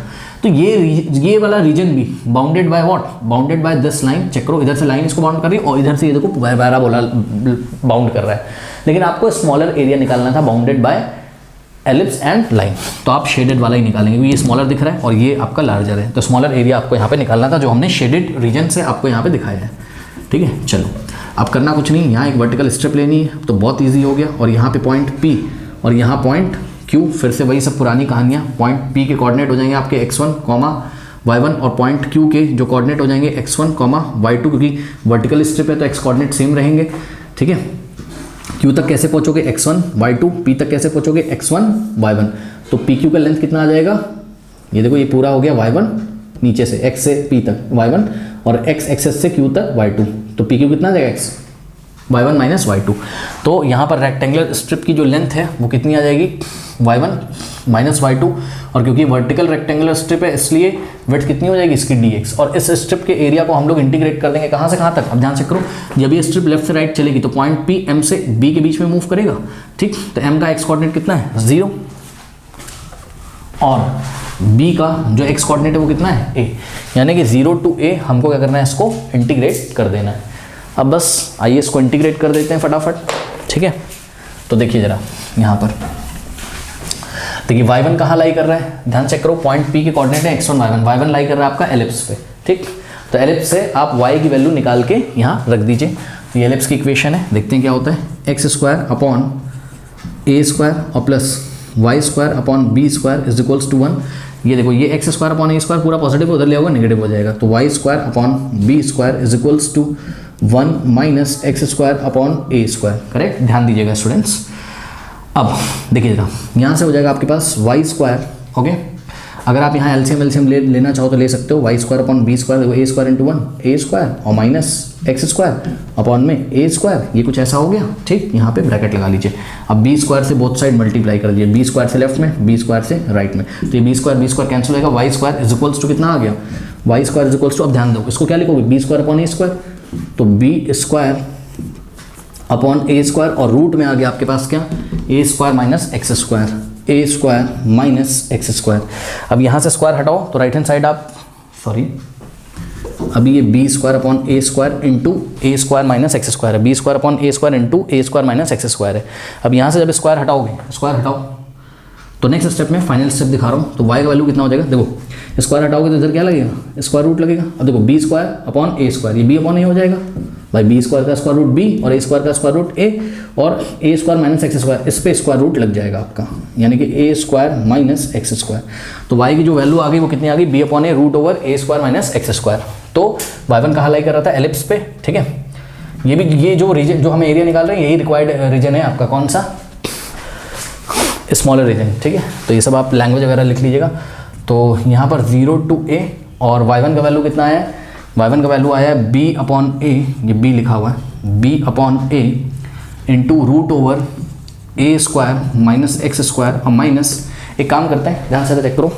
तो ये वाला रीजन भी bounded by what, bounded by this line. Check करो, इधर से लाइन इसको बाउंड कर रही है और इधर से ये देखो पैराबोला बाउंड कर रहा है। लेकिन आपको स्मॉलर एरिया निकालना था bounded by ellipse and line, तो आप शेडेड वाला ही निकालेंगे क्योंकि ये स्मॉलर दिख रहा है और ये आपका लार्जर है। तो स्मॉलर एरिया आपको यहाँ पे निकालना था, जो हमने शेडेड रीजन से आपको यहाँ पे दिखाया है, ठीक है। चलो, अब करना कुछ नहीं, यहाँ एक वर्टिकल स्ट्रिप लेनी है, तो बहुत ईजी हो गया। और यहाँ पे पॉइंट P और यहाँ पॉइंट Q, फिर से वही सब पुरानी कहानियाँ। पॉइंट P के कोऑर्डिनेट हो जाएंगे आपके x1, y1, और पॉइंट Q के जो कोऑर्डिनेट हो जाएंगे x1, y2, क्योंकि वर्टिकल स्ट्रिप है तो x कोऑर्डिनेट सेम रहेंगे, ठीक है। Q तक कैसे पहुँचोगे, x1, y2, P तक कैसे पहुँचोगे, x1, y1। तो PQ का लेंथ कितना आ जाएगा, ये देखो, ये पूरा हो गया y1, नीचे से x से P तक y1, और x एक्सेस से Q तक y2। तो PQ कितना आ जाएगा, y1 - y2। तो यहाँ पर रेक्टेंगुलर स्ट्रिप की जो लेंथ है वो कितनी आ जाएगी, y1 - y2, और क्योंकि वर्टिकल रेक्टेंगुलर स्ट्रिप है इसलिए विड्थ कितनी हो जाएगी इसकी dx। और इस स्ट्रिप के एरिया को हम लोग इंटीग्रेट कर देंगे कहाँ से कहाँ तक। अब ध्यान से करो, जब ये स्ट्रिप लेफ्ट से राइट चलेगी तो पॉइंट P M से B के बीच में मूव करेगा, ठीक। तो M का x कोऑर्डिनेट कितना है, 0, और B का जो x कोऑर्डिनेट है वो कितना है, a। यानी कि 0 to a हमको क्या करना है, इसको इंटीग्रेट कर देना है। अब बस आइए इसको इंटीग्रेट कर देते हैं फटाफट, ठीक है। तो देखिए जरा यहाँ पर, देखिए y1 कहाँ लाई कर रहा है, ध्यान चेक करो, पॉइंट P के कोऑर्डिनेट है x1, y1, y1 लाई कर रहा है आपका एलिप्स पे, ठीक। तो एलिप्स से आप y की वैल्यू निकाल के यहाँ रख दीजिए। तो ये एलिप्स की इक्वेशन है, देखते हैं क्या होता है, x² / a² और प्लस y² / b² = 1। ये देखो, ये x² / a² पूरा पॉजिटिव उधर ले होगा, नेगेटिव हो जाएगा। तो y² / b² = 1 - x² / a², correct. ध्यान दीजिएगा स्टूडेंट्स। अब देखिएगा, यहाँ से हो जाएगा आपके पास y², ओके। अगर आप यहाँ एलसीएम लेना चाहो तो ले सकते हो, y² / b², a² × 1 a² और माइनस x² अपॉन में a², ये कुछ ऐसा हो गया, ठीक। यहाँ पे ब्रैकेट लगा लीजिए। अब b² से बोथ साइड मल्टीप्लाई कर दीजिए, b² से लेफ्ट में, b² से राइट में। तो ये b² कैंसिल होगा, y² = कितना आ गया, y² = अब ध्यान दो, इसको क्या लिखोगे, b² / a²। तो b² / a² और रूट में आ गया आपके पास क्या, a² - x², a² - x²। अब यहाँ से स्क्वायर हटाओ तो राइट हैंड साइड आप, सॉरी, अभी ये b² / a² into a² - x² है, b² / a² into a² - x² है। अब यहाँ से जब स्क्वायर हटाओगे, स्क्वायर हटाओ, तो नेक्स्ट स्टेप में फाइनल स्टेप दिखा रहा हूँ। तो y का वैल्यू कितना हो जाएगा, देखो स्क्वायर हटाओगे तो इधर क्या लगेगा, स्क्वायर रूट लगेगा। अब देखो b² / a², ये b/a हो जाएगा भाई, b² का स्क्वायर रूट b और a² का स्क्वायर रूट a, और a² - x², इस पे स्क्वायर रूट लग जाएगा आपका, यानी कि a² - x²। तो y की जो वैल्यू आ गई वो कितनी आ गई, b/a √a² - x²। तो y1 कहाँ लाई कर रहा था, एलिप्स पे, ठीक है। ये भी, ये जो रीजन जो हम एरिया निकाल रहे हैं यही रिक्वायर्ड रीजन है आपका, कौन सा, स्मॉलर रीजन, ठीक है। तो ये सब आप लैंग्वेज वगैरह लिख लीजिएगा। तो यहाँ पर 0 to a और y1 का वैल्यू कितना आया है, y1 का वैल्यू आया है b अपॉन a, ये b लिखा हुआ है, b upon a into root over a square minus x square और माइनस, एक काम करते हैं ध्यान से चेक करो,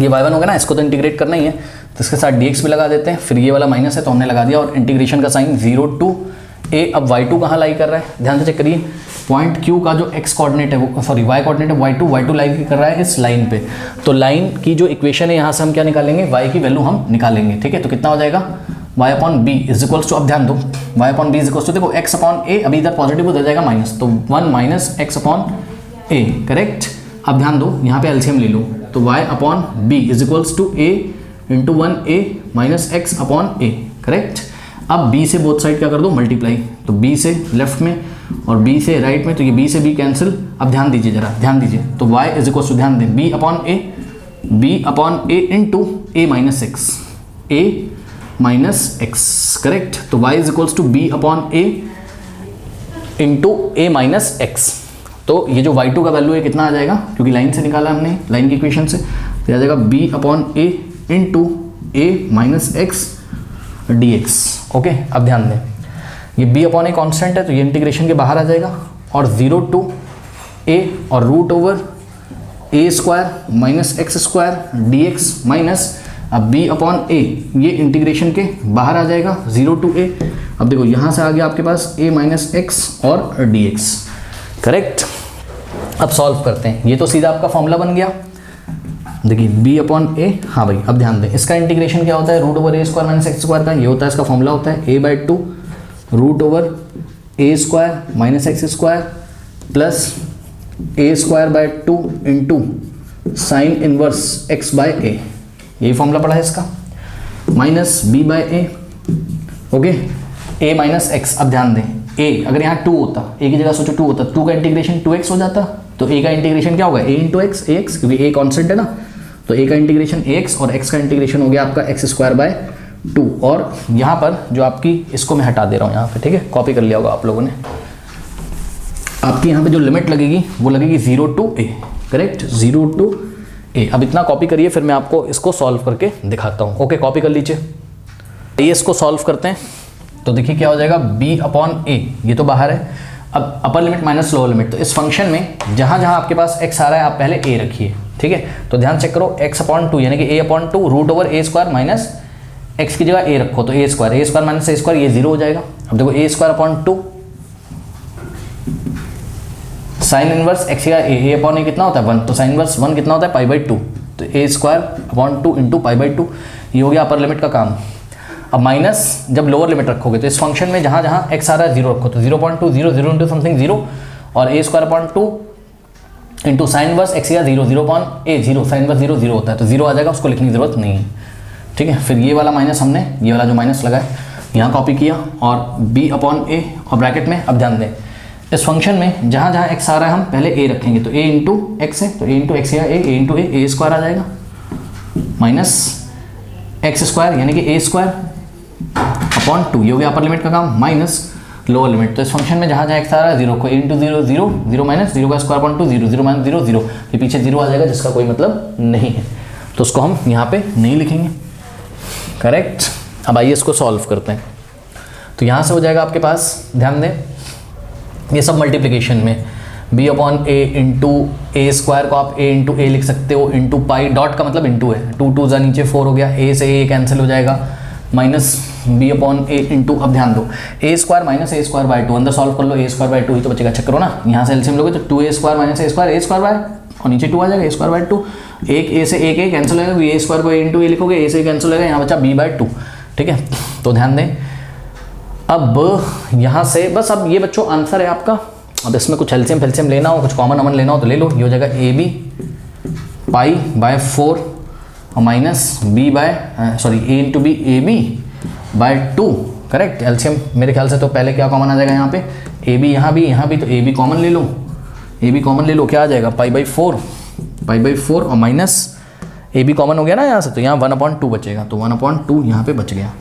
ये y1 होगा ना, इसको तो इंटीग्रेट करना ही है, तो इसके साथ dx भी लगा देते हैं, फिर ये वाला माइनस है तो हमने लगा दिया, और इंटीग्रेशन का साइन 0 to a। अब y2 कहाँ लाई कर रहा है, ध्यान से चेक करिए, पॉइंट Q का जो x कोऑर्डिनेट है वो, सॉरी y कोऑर्डिनेट है y2 लाई कर रहा है इस लाइन पे, तो लाइन की जो इक्वेशन है यहाँ से हम क्या निकालेंगे, y की वैल्यू हम निकालेंगे, ठीक है। तो कितना हो जाएगा, y upon b is equals to, अब ध्यान दो y upon b is equals to, देखो x अपॉन ए, अभी इधर पॉजिटिव हो जाएगा माइनस, तो 1 minus x upon a, correct. अब ध्यान दो यहाँ पे एलसीएम ले लो, तो y upon b is equals to a into 1a minus x upon a, correct. अब b से बोथ साइड क्या कर दो, मल्टीप्लाई, तो b से लेफ्ट में और b से राइट में, तो ये b से b कैंसिल। अब ध्यान दीजिए जरा, ध्यान दीजिए, तो y इज इक्वल टू, ध्यान दें, b upon a into a minus x, correct. तो y is equals to b upon a into a minus x. तो ये जो y2 का वैल्यू है कितना आ जाएगा, क्योंकि लाइन से निकाला हमने, लाइन की इक्वेशन से, तो आ जाएगा b upon a into a minus x dx, okay. अब ध्यान दें, ये b अपॉन ए कॉन्स्टेंट है तो ये इंटीग्रेशन के बाहर आ जाएगा, और 0 to a और root over a square minus x square dx minus, अब b अपॉन a ये इंटीग्रेशन के बाहर आ जाएगा 0 to a। अब देखो यहाँ से आ गया आपके पास a माइनस एक्स और dx, करेक्ट। अब सॉल्व करते हैं, ये तो सीधा आपका फॉर्मूला बन गया, देखिए b अपॉन ए, हाँ भाई अब ध्यान दें, इसका इंटीग्रेशन क्या होता है, root over a square minus x square का, ये होता है इसका फॉर्मूला होता है a/2 root over a square minus x square plus a square by 2 into sine inverse x by a, यही फॉर्मूला पड़ा है इसका, minus b by a, okay, a minus x. अब ध्यान दें, a अगर यहाँ 2 होता, a की जगह सोचो 2 होता, 2 का इंटीग्रेशन 2x हो जाता, तो a का इंटीग्रेशन क्या होगा, a इंटू एक्स, ax, क्योंकि a कॉन्स्टेंट है ना, तो a का इंटीग्रेशन ax और x का इंटीग्रेशन हो गया आपका एक्स स्क्वायर बाय 2। और यहाँ पर जो आपकी, इसको मैं हटा दे रहा हूँ यहाँ पे, ठीक है, कॉपी कर लिया होगा आप लोगों ने, आपकी यहाँ पे जो लिमिट लगेगी वो लगेगी 0 to a, correct, 0 to a। अब इतना कॉपी करिए, फिर मैं आपको इसको सॉल्व करके दिखाता हूँ, ओके, कॉपी कर लीजिए। ये इसको सॉल्व करते हैं, तो देखिए क्या हो जाएगा, b अपॉन a, ये तो बाहर है, अब upper limit minus lower limit, तो इस फंक्शन में जहाँ जहाँ आपके पास x आ रहा है आप पहले a रखिए, ठीक है। तो ध्यान चेक करो, x अपॉन 2 यानी कि a upon 2 root over a square minus x की जगह a रखो, तो a square minus a square, ये 0 हो जाएगा। अब देखो a square upon 2 sine inverse x की जगह a अपॉन a कितना होता है 1, तो साइन इनवर्स 1 कितना होता है पाई बाई 2, तो a square upon 2 into pi by 2, ये हो गया अपर लिमिट का काम। अब माइनस जब लोअर लिमिट रखोगे तो इस फंक्शन में जहाँ जहाँ x आ रहा है 0 रखो, तो 0.2 0 इंटू समथिंग 0 और a square upon 2 into sine verse x या 0 अपॉन a 0, साइन वर्स 0 होता है, तो 0 आ जाएगा, उसको लिखने की जरूरत नहीं है, ठीक है। फिर ये वाला माइनस हमने, ये वाला जो माइनस लगा है यहाँ कॉपी किया, और b अपॉन a और ब्रैकेट में। अब ध्यान दें, इस फंक्शन में जहाँ जहाँ x आ रहा है हम पहले a रखेंगे, तो a इंटू एक्स है, तो a इंटू एक्स या a इंटू a स्क्वायर आ जाएगा माइनस एक्स स्क्वायर यानी कि a स्क्वायर अपॉन 2, ये हो गया अपर लिमिट का काम, माइनस लोअर लिमिट। तो इस फंक्शन में जहाँ जहाँ x आ रहा है 0 को a इंटू 0 0 0 माइनस 0 का स्क्वायर अपॉन 2 0 0 माइनस 0 0, ये पीछे 0 आ जाएगा जिसका कोई मतलब नहीं है, तो उसको हम यहाँ पे नहीं लिखेंगे, करेक्ट। अब आइए इसको सॉल्व करते हैं, तो यहाँ से हो जाएगा आपके पास, ध्यान दें, ये सब मल्टीप्लिकेशन में b upon a into a square को आप a इंटू ए लिख सकते हो, इंटू पाई, डॉट का मतलब इंटू है, 2 2 नीचे 4 हो गया, a से a कैंसिल हो जाएगा, minus b upon a into, अब ध्यान दो, a square minus a square by 2, अंदर सॉल्व कर लो, a स्क्वायर बाय 2 ही तो बचेगा, चेक करो ना, यहाँ से एलसीएम लोगे तो 2a square minus a square by, और नीचे 2 आ जाएगा, a स्क्वायर बाय 2, एक a से एक a कैंसिल होगा, a स्क्वायर को a इंटू a लिखोगे, a से कैंसिल होगा, यहाँ बचा b बाय 2, ठीक है। तो ध्यान दें, अब यहाँ से बस, अब ये बच्चों आंसर है आपका। अब इसमें कुछ एलसीएम फेल्सियम लेना हो, कुछ कॉमन अमन लेना हो तो ले लो, ये हो जाएगा ए बी पाई बाय 4 और minus b by a into b a b by 2, correct. LCM मेरे ख्याल से तो पहले क्या कॉमन आ जाएगा यहाँ पे, ए बी यहाँ भी तो ए बी कॉमन ले लो, ए बी कॉमन ले लो, क्या आ जाएगा पाई बाई 4 और माइनस ए बी कॉमन हो गया ना यहाँ से, तो यहाँ 1/2 बचेगा, तो 1/2 यहाँ पे बच गया,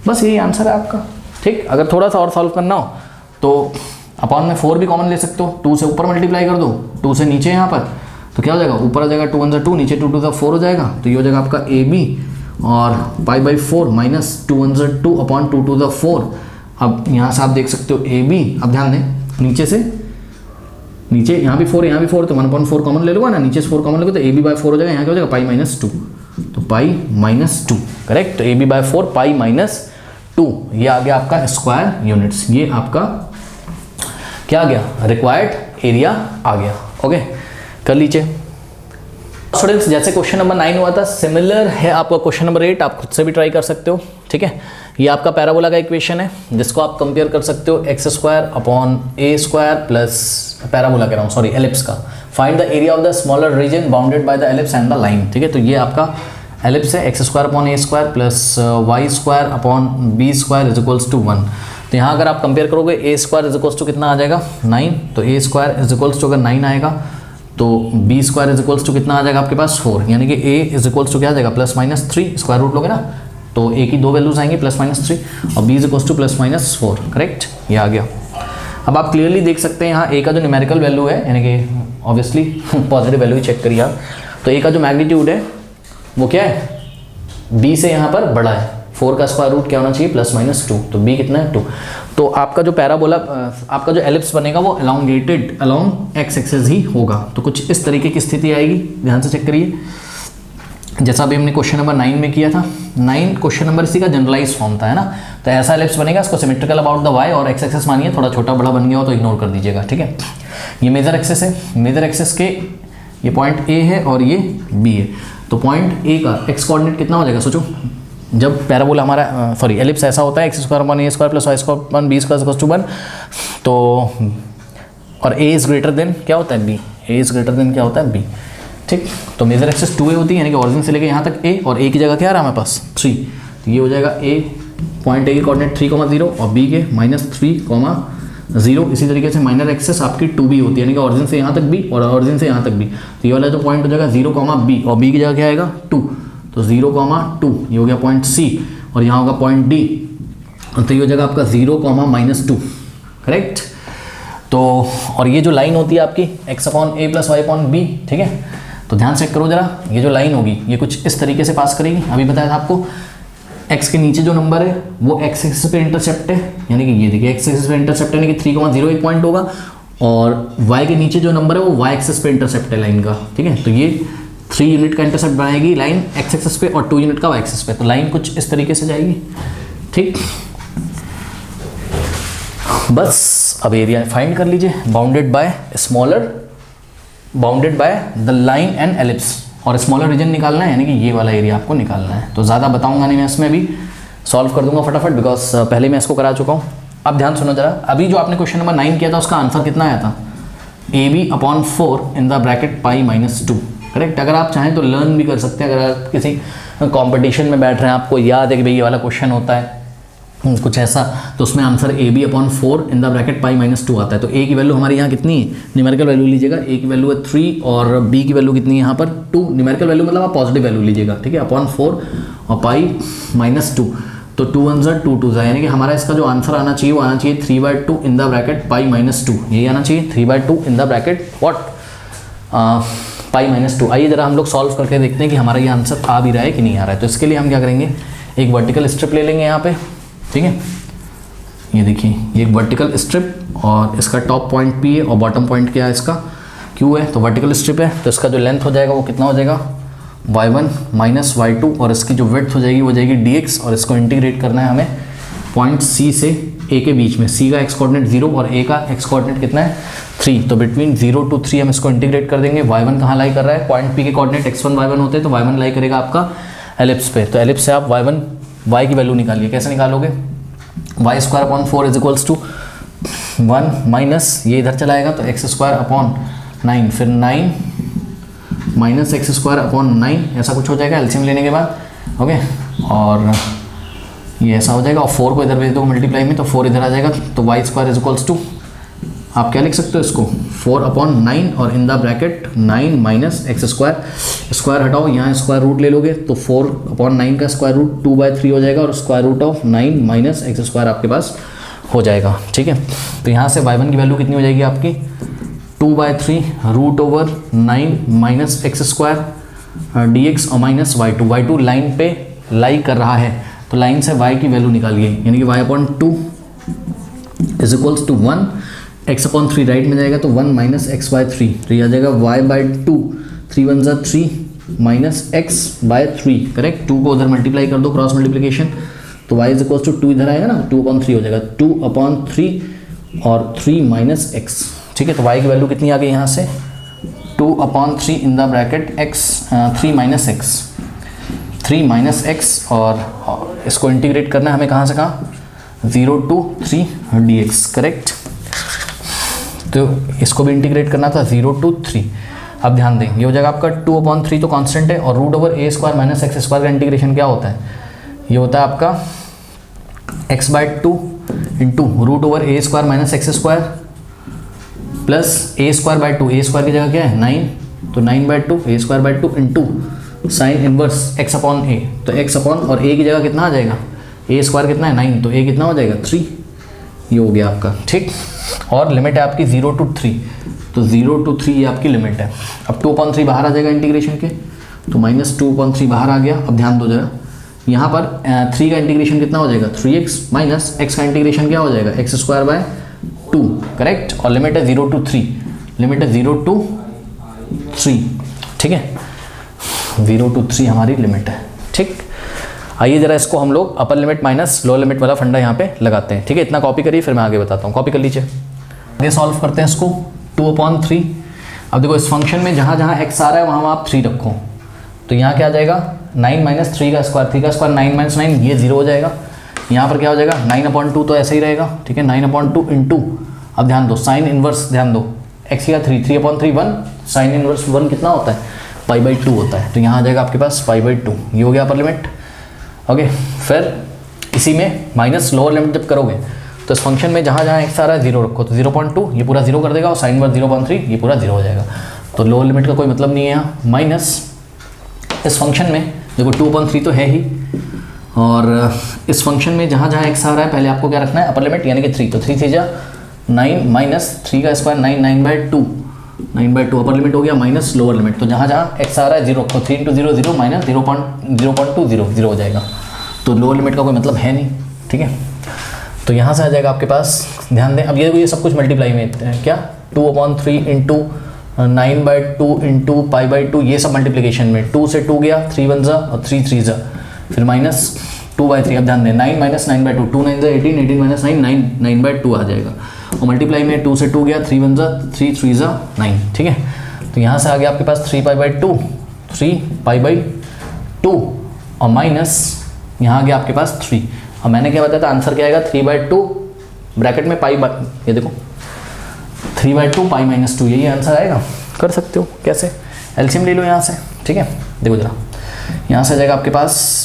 बस यही आंसर है आपका, ठीक। अगर थोड़ा सा और सॉल्व करना हो तो अपॉन में 4 भी कॉमन ले सकते हो, 2 से ऊपर मल्टीप्लाई कर दो, 2 से नीचे यहाँ पर, तो क्या हो जाएगा, ऊपर आ जाएगा 2 1 2, नीचे 2 2 4 हो जाएगा, तो ये हो जाएगा आपका ए बी, और पाई बाई 4 माइनस 2 1 2 अपॉन 2 2 4। अब यहाँ से आप देख सकते हो ए बी, अब ध्यान दें नीचे से, नीचे यहाँ भी 4 यहाँ भी 4, तो 1/4 कॉमन ले लूँगा ना, नीचे से 4 कॉमन लोगे तो ए बी बाई 4 हो जाएगा, यहाँ क्या हो जाएगा पाई माइनस 2, तो पाई माइनस 2, करेक्ट। तो a b by 4 pi minus 2, ये आ गया आपका स्क्वायर यूनिट्स, ये आपका क्या आ गया, रिक्वायर्ड एरिया आ गया। ओके, कर लीजिए स्टूडेंट्स। जैसे क्वेश्चन नंबर 9 हुआ था, सिमिलर है आपका क्वेश्चन नंबर 8, आप खुद से भी ट्राई कर सकते हो, ठीक है। ये आपका पैराबोला का इक्वेशन है, जिसको आप कंपेयर कर सकते हो x square upon a square plus, parabola कह रहा हूँ सॉरी, एलिप्स का। Find the area of the smaller region bounded by the ellipse and the line, ठीक है। तो ये आपका एलिप्स है, x square upon a square plus y square upon b square is equals to 1। तो यहाँ अगर आप कंपेयर करोगे a square is equals to कितना आ जाएगा 9, तो a square is equals to अगर 9 आएगा तो b square is equals to कितना आ जाएगा आपके पास 4, यानी कि ए इज इक्वल्स टू क्या आ जाएगा प्लस माइनस 3, स्क्वायर रूट लोगे ना तो ए की 2 वैल्यूज आएंगी प्लस माइनस 3, और b is equals to plus minus 4, correct, ये आ गया। अब आप क्लियरली देख सकते हैं यहाँ ए का जो न्यूमेरिकल वैल्यू है, यानी कि ऑब्वियसली पॉजिटिव वैल्यू ही चेक करिए आप, तो ए का जो मैग्नीट्यूड है वो क्या है, बी से यहाँ पर बड़ा है, 4 का स्क्वायर रूट क्या होना चाहिए प्लस माइनस 2, तो बी कितना है 2। तो आपका जो पैराबोला, आपका जो एलिप्स बनेगा वो एलोंगेटेड अलोंग एक्स एक्सिस ही होगा, तो कुछ इस तरीके की स्थिति आएगी, ध्यान से चेक करिए। जैसा अभी हमने क्वेश्चन नंबर 9 में किया था, 9 क्वेश्चन नंबर इसी का जनरलाइज फॉर्म था, है ना। तो ऐसा एलिप्स बनेगा, इसको सिमेट्रिकल अबाउट द वाई, और एक्स एक्सिस मानिए थोड़ा छोटा बड़ा बन गया हो तो इग्नोर कर दीजिएगा, ठीक है। ये मेजर एक्सिस है, मेजर एक्सिस के ये पॉइंट ए है और ये बी है, तो पॉइंट ए का एक्स कोऑर्डिनेट कितना हो जाएगा, सोचो जब पैराबोला हमारा सॉरी एलिप्स ऐसा होता है, x square upon a square plus y square upon b square equals to 1, तो और ए इज ग्रेटर देन क्या होता है b, a is greater than क्या होता है बी, ठीक। तो मेजर एक्सिस 2a होती है, यानी कि ऑरिजिन से लेकर यहाँ तक a, और a की जगह क्या आ रहा है हमारे पास 3, तो ये हो जाएगा a, पॉइंट a के कोऑर्डिनेट 3,0 और b के -3,0। इसी तरीके से माइनर एक्सिस आपकी 2b होती है, यानी कि ऑरिजिन से यहाँ तक b और ऑरिजिन से यहाँ तक b, तो ये वाला जो पॉइंट हो जाएगा 0,b, और b की जगह क्या आएगा 2, तो 0,2 ये हो गया पॉइंट C, और यहाँ होगा पॉइंट D, तो ये हो जाएगा आपका 0,-2, करेक्ट। तो और ये जो लाइन होती है आपकी x upon a plus y upon b, ठीक है। तो ध्यान चेक करो जरा, ये जो लाइन होगी ये कुछ इस तरीके से पास करेगी, अभी बताया था आपको, x के नीचे जो नंबर है वो x एक्सिस पे इंटरसेप्ट है, यानी कि ये देखिए x एक्सिस पे इंटरसेप्ट है, यानी कि 3,0 एक पॉइंट होगा, और y के नीचे जो नंबर है वो y एक्सिस पे इंटरसेप्ट है लाइन का, ठीक है। तो ये 3 यूनिट का इंटरसेप्ट बनाएगी लाइन x एक्सिस पे और 2 यूनिट का y एक्सिस पे, तो लाइन कुछ इस तरीके से जाएगी, ठीक। बस अब एरिया फाइंड कर लीजिए, bounded by smaller, bounded by the line and ellipse, और स्मॉलर रीजन निकालना है, यानी कि ये वाला एरिया आपको निकालना है। तो ज़्यादा बताऊंगा नहीं मैं, इसमें भी सॉल्व कर दूंगा फटाफट, बिकॉज पहले मैं इसको करा चुका हूँ। अब ध्यान सुनो जरा, अभी जो आपने क्वेश्चन नंबर 9 किया था उसका आंसर कितना आया था, AB upon 4 in the bracket pi -2, correct. अगर आप चाहें तो लर्न भी कर सकते हैं, अगर आप किसी कंपटीशन में बैठ रहे हैं, आपको याद है कि भाई ये वाला क्वेश्चन होता है कुछ ऐसा, तो उसमें answer AB upon 4 in the bracket pi -2 आता है। तो A की वैल्यू हमारी यहाँ कितनी है, न्यूमेरिकल वैल्यू लीजिएगा, A की वैल्यू है 3 और B की वैल्यू कितनी है यहाँ पर 2, न्यूमेरिकल वैल्यू मतलब आप पॉजिटिव वैल्यू लीजिएगा, ठीक है, अपॉन 4 और पाई -2, तो 2 1 ज़ा 2 2 ज़ा, यानी कि हमारा इसका जो आंसर आना चाहिए वो आना चाहिए 3/2 इन द ब्रैकेट पाई -2, यही आना चाहिए 3/2 इन द ब्रैकेट व्हाट पाई -2। आइए जरा हम लोग सॉल्व करके देखते हैं कि हमारा ये आंसर आ भी रहा है कि नहीं आ रहा है। तो इसके लिए हम क्या करेंगे, एक वर्टिकल स्ट्रिप ले लेंगे यहाँ पे, ठीक है, ये देखिए ये एक वर्टिकल स्ट्रिप, और इसका टॉप पॉइंट P है और बॉटम पॉइंट क्या है इसका Q है, तो वर्टिकल स्ट्रिप है, तो इसका जो लेंथ हो जाएगा वो कितना हो जाएगा y1 माइनस y2, और इसकी जो विड्थ हो जाएगी वो जाएगी dx, और इसको इंटीग्रेट करना है हमें पॉइंट C से A के बीच में, C का x कोऑर्डिनेट 0 और A का x कोऑर्डिनेट कितना है 3, तो बिटवीन 0 to 3 हम इसको इंटीग्रेट कर देंगे। y1 कहाँ लाई कर रहा है, पॉइंट P के कोऑर्डिनेट x1 y1 होते हैं, तो y1 लाई करेगा आपका एलिप्स पे, तो एलिप्स से आप y की वैल्यू निकालिए, कैसे निकालोगे, y square upon 4 is equals to 1 minus ये इधर चलाएगा तो एक्स स्क्वायर अपॉन 9, फिर 9 माइनस एक्स स्क्वायर अपॉन 9, ऐसा कुछ हो जाएगा एलसीएम लेने के बाद, ओके, और ये ऐसा हो जाएगा, और 4 को इधर भेज दो मल्टीप्लाई में, तो 4 इधर आ जाएगा, तो y square is equals to, आप क्या लिख सकते हो इसको 4 अपॉन 9 और इन the bracket 9 minus x square, square हटाओ, यहाँ स्क्वायर रूट ले लोगे तो 4 अपॉन 9 का स्क्वायर रूट 2/3 हो जाएगा, और square root of 9 minus x square आपके पास हो जाएगा, ठीक है। तो यहाँ से y1 की वैल्यू कितनी हो जाएगी आपकी 2/3 root over 9 minus x square dx और माइनस y2 लाइन पे लाई कर रहा है, तो लाइन से y की वैल्यू निकालिए, यानी कि y/2 is equals to 1, x/3 right में जाएगा तो 1 माइनस x/3, तो ये आ जाएगा y/2, 3 1 = 3 माइनस x/3, करेक्ट। 2 को उधर मल्टीप्लाई कर दो, क्रॉस मल्टीप्लिकेशन, तो y इज इक्वल्स टू 2 इधर आएगा ना, 2/3 हो जाएगा, 2/3 और 3 माइनस x, ठीक है। तो y की वैल्यू कितनी आ गई यहाँ से 2/3 इन the bracket x 3 minus x, 3 minus x, और इसको इंटीग्रेट करना है हमें कहाँ से कहाँ 0 to 3 dx, करेक्ट। तो इसको भी इंटीग्रेट करना था 0 to 3। अब ध्यान दें, ये हो जाएगा आपका 2/3 तो कांस्टेंट है, और root over a² minus x² का इंटीग्रेशन क्या होता है, ये होता है आपका x/2 into root over a² minus x² plus a²/2, a² की जगह क्या है 9, तो 9/2 a²/2 into sine inverse x/a, तो x/ और a की जगह कितना आ जाएगा, a² कितना है 9, तो a कितना हो जाएगा 3, ये हो गया आपका, ठीक। और लिमिट है आपकी 0 to 3, तो 0 to 3 ये आपकी लिमिट है। अब 2/3 बाहर आ जाएगा इंटीग्रेशन के, तो माइनस 2/3 बाहर आ गया। अब ध्यान दो जरा, यहाँ पर 3 का इंटीग्रेशन कितना हो जाएगा 3x, माइनस x का इंटीग्रेशन क्या हो जाएगा x²/2, करेक्ट। और लिमिट है 0 to 3, लिमिट है 0 to 3, ठीक है, 0 to 3 हमारी लिमिट है, ठीक। आइए जरा इसको हम लोग upper limit minus lower limit वाला फंडा यहाँ पे लगाते हैं, ठीक है। इतना कॉपी करिए, फिर मैं आगे बताता हूँ, कॉपी कर लीजिए। ये सॉल्व करते हैं इसको 2/3। अब देखो इस फंक्शन में जहाँ जहाँ x आ रहा है वहाँ आप 3 रखो, तो यहाँ क्या आ जाएगा 9 माइनस 3 का स्क्वायर, 3 का स्क्वायर 9 माइनस 9, ये 0 हो जाएगा। यहाँ पर क्या हो जाएगा 9/2, तो ऐसा ही रहेगा, ठीक है, 9/2 इंटू, अब ध्यान दो साइन इनवर्स, ध्यान दो x का 3, 3/3 1, साइन इनवर्स 1 कितना होता है π/2 होता है, तो यहाँ आ जाएगा आपके पास π/2, ये हो गया अपर लिमिट, ओके। फिर इसी में माइनस लोअर लिमिट जब करोगे तो इस फंक्शन में जहाँ जहाँ x आ रहा है 0 रखो, तो 0.2 ये पूरा 0 कर देगा, और साइन इनवर्स 0.3 ये पूरा 0 हो जाएगा, तो लोअर लिमिट का कोई मतलब नहीं है यहाँ। माइनस इस फंक्शन में देखो 2/3 तो है ही, और इस फंक्शन में जहाँ जहाँ x आ रहा है पहले आपको क्या रखना है अपर लिमिट, यानी कि 3, तो 3 3 9 माइनस 3 का स्क्वायर 9, 9/2 अपर लिमिट हो गया, माइनस लोअर लिमिट, तो जहाँ जहाँ x आ रहा है 0 रखो, 3 × 0 0 माइनस 0.2 0 हो जाएगा, तो लोअर लिमिट का कोई मतलब है नहीं, ठीक है। तो यहाँ से आ जाएगा आपके पास, ध्यान दें। अब ये सब कुछ मल्टीप्लाई में क्या 2/3 इंटू 9/2 इंटू π/2, ये सब मल्टीप्लिकेशन में 2 से 2 गया, 3 1 और 3 3 फिर माइनस 2/3। अब ध्यान दें 9 माइनस 9/2, 2 9 18, 18 माइनस 9 9/2 आ जाएगा, और मल्टीप्लाई में 2 से 2 गया, 3 1 3 3 9, ठीक है। तो यहाँ से आ गया आपके पास 3π/2, 3π/2 और माइनस यहाँ आ गया आपके पास 3, और मैंने क्या बताया था आंसर क्या आएगा 3/2 ब्रैकेट में ये देखो 3/2 π-2, यही आंसर आएगा। कर सकते हो कैसे, एलसीएम ले लो यहाँ से, ठीक है। देखो जरा यहाँ से आ जाएगा आपके पास,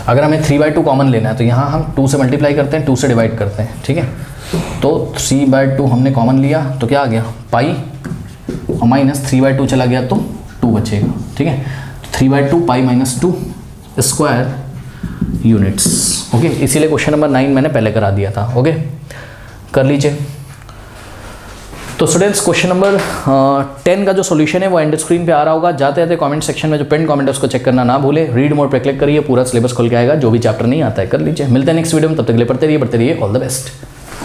अगर हमें 3/2 कॉमन लेना है तो यहाँ हम 2 से मल्टीप्लाई करते हैं, 2 से डिवाइड करते हैं, ठीक है। तो 3/2 हमने कॉमन लिया तो क्या आ गया पाई, और माइनस 3/2 चला गया तो 2 बचेगा, ठीक है। 3/2 π-2 स्क्वायर यूनिट्स, ओके। इसीलिए क्वेश्चन नंबर 9 मैंने पहले करा दिया था, ओके, कर लीजिए। तो स्टूडेंट्स क्वेश्चन नंबर 10 का जो सॉल्यूशन है वो एंड स्क्रीन पे आ रहा होगा, जाते जाते कमेंट सेक्शन में जो पिन कमेंट है उसको चेक करना ना भूले, रीड मोड पे क्लिक करिए, पूरा सिलेबस खोल के आएगा, जो भी चैप्टर नहीं आता है कर लीजिए। मिलते हैं नेक्स्ट वीडियो में, तब तक के लिए पढ़ते रहिए, ऑल द बेस्ट।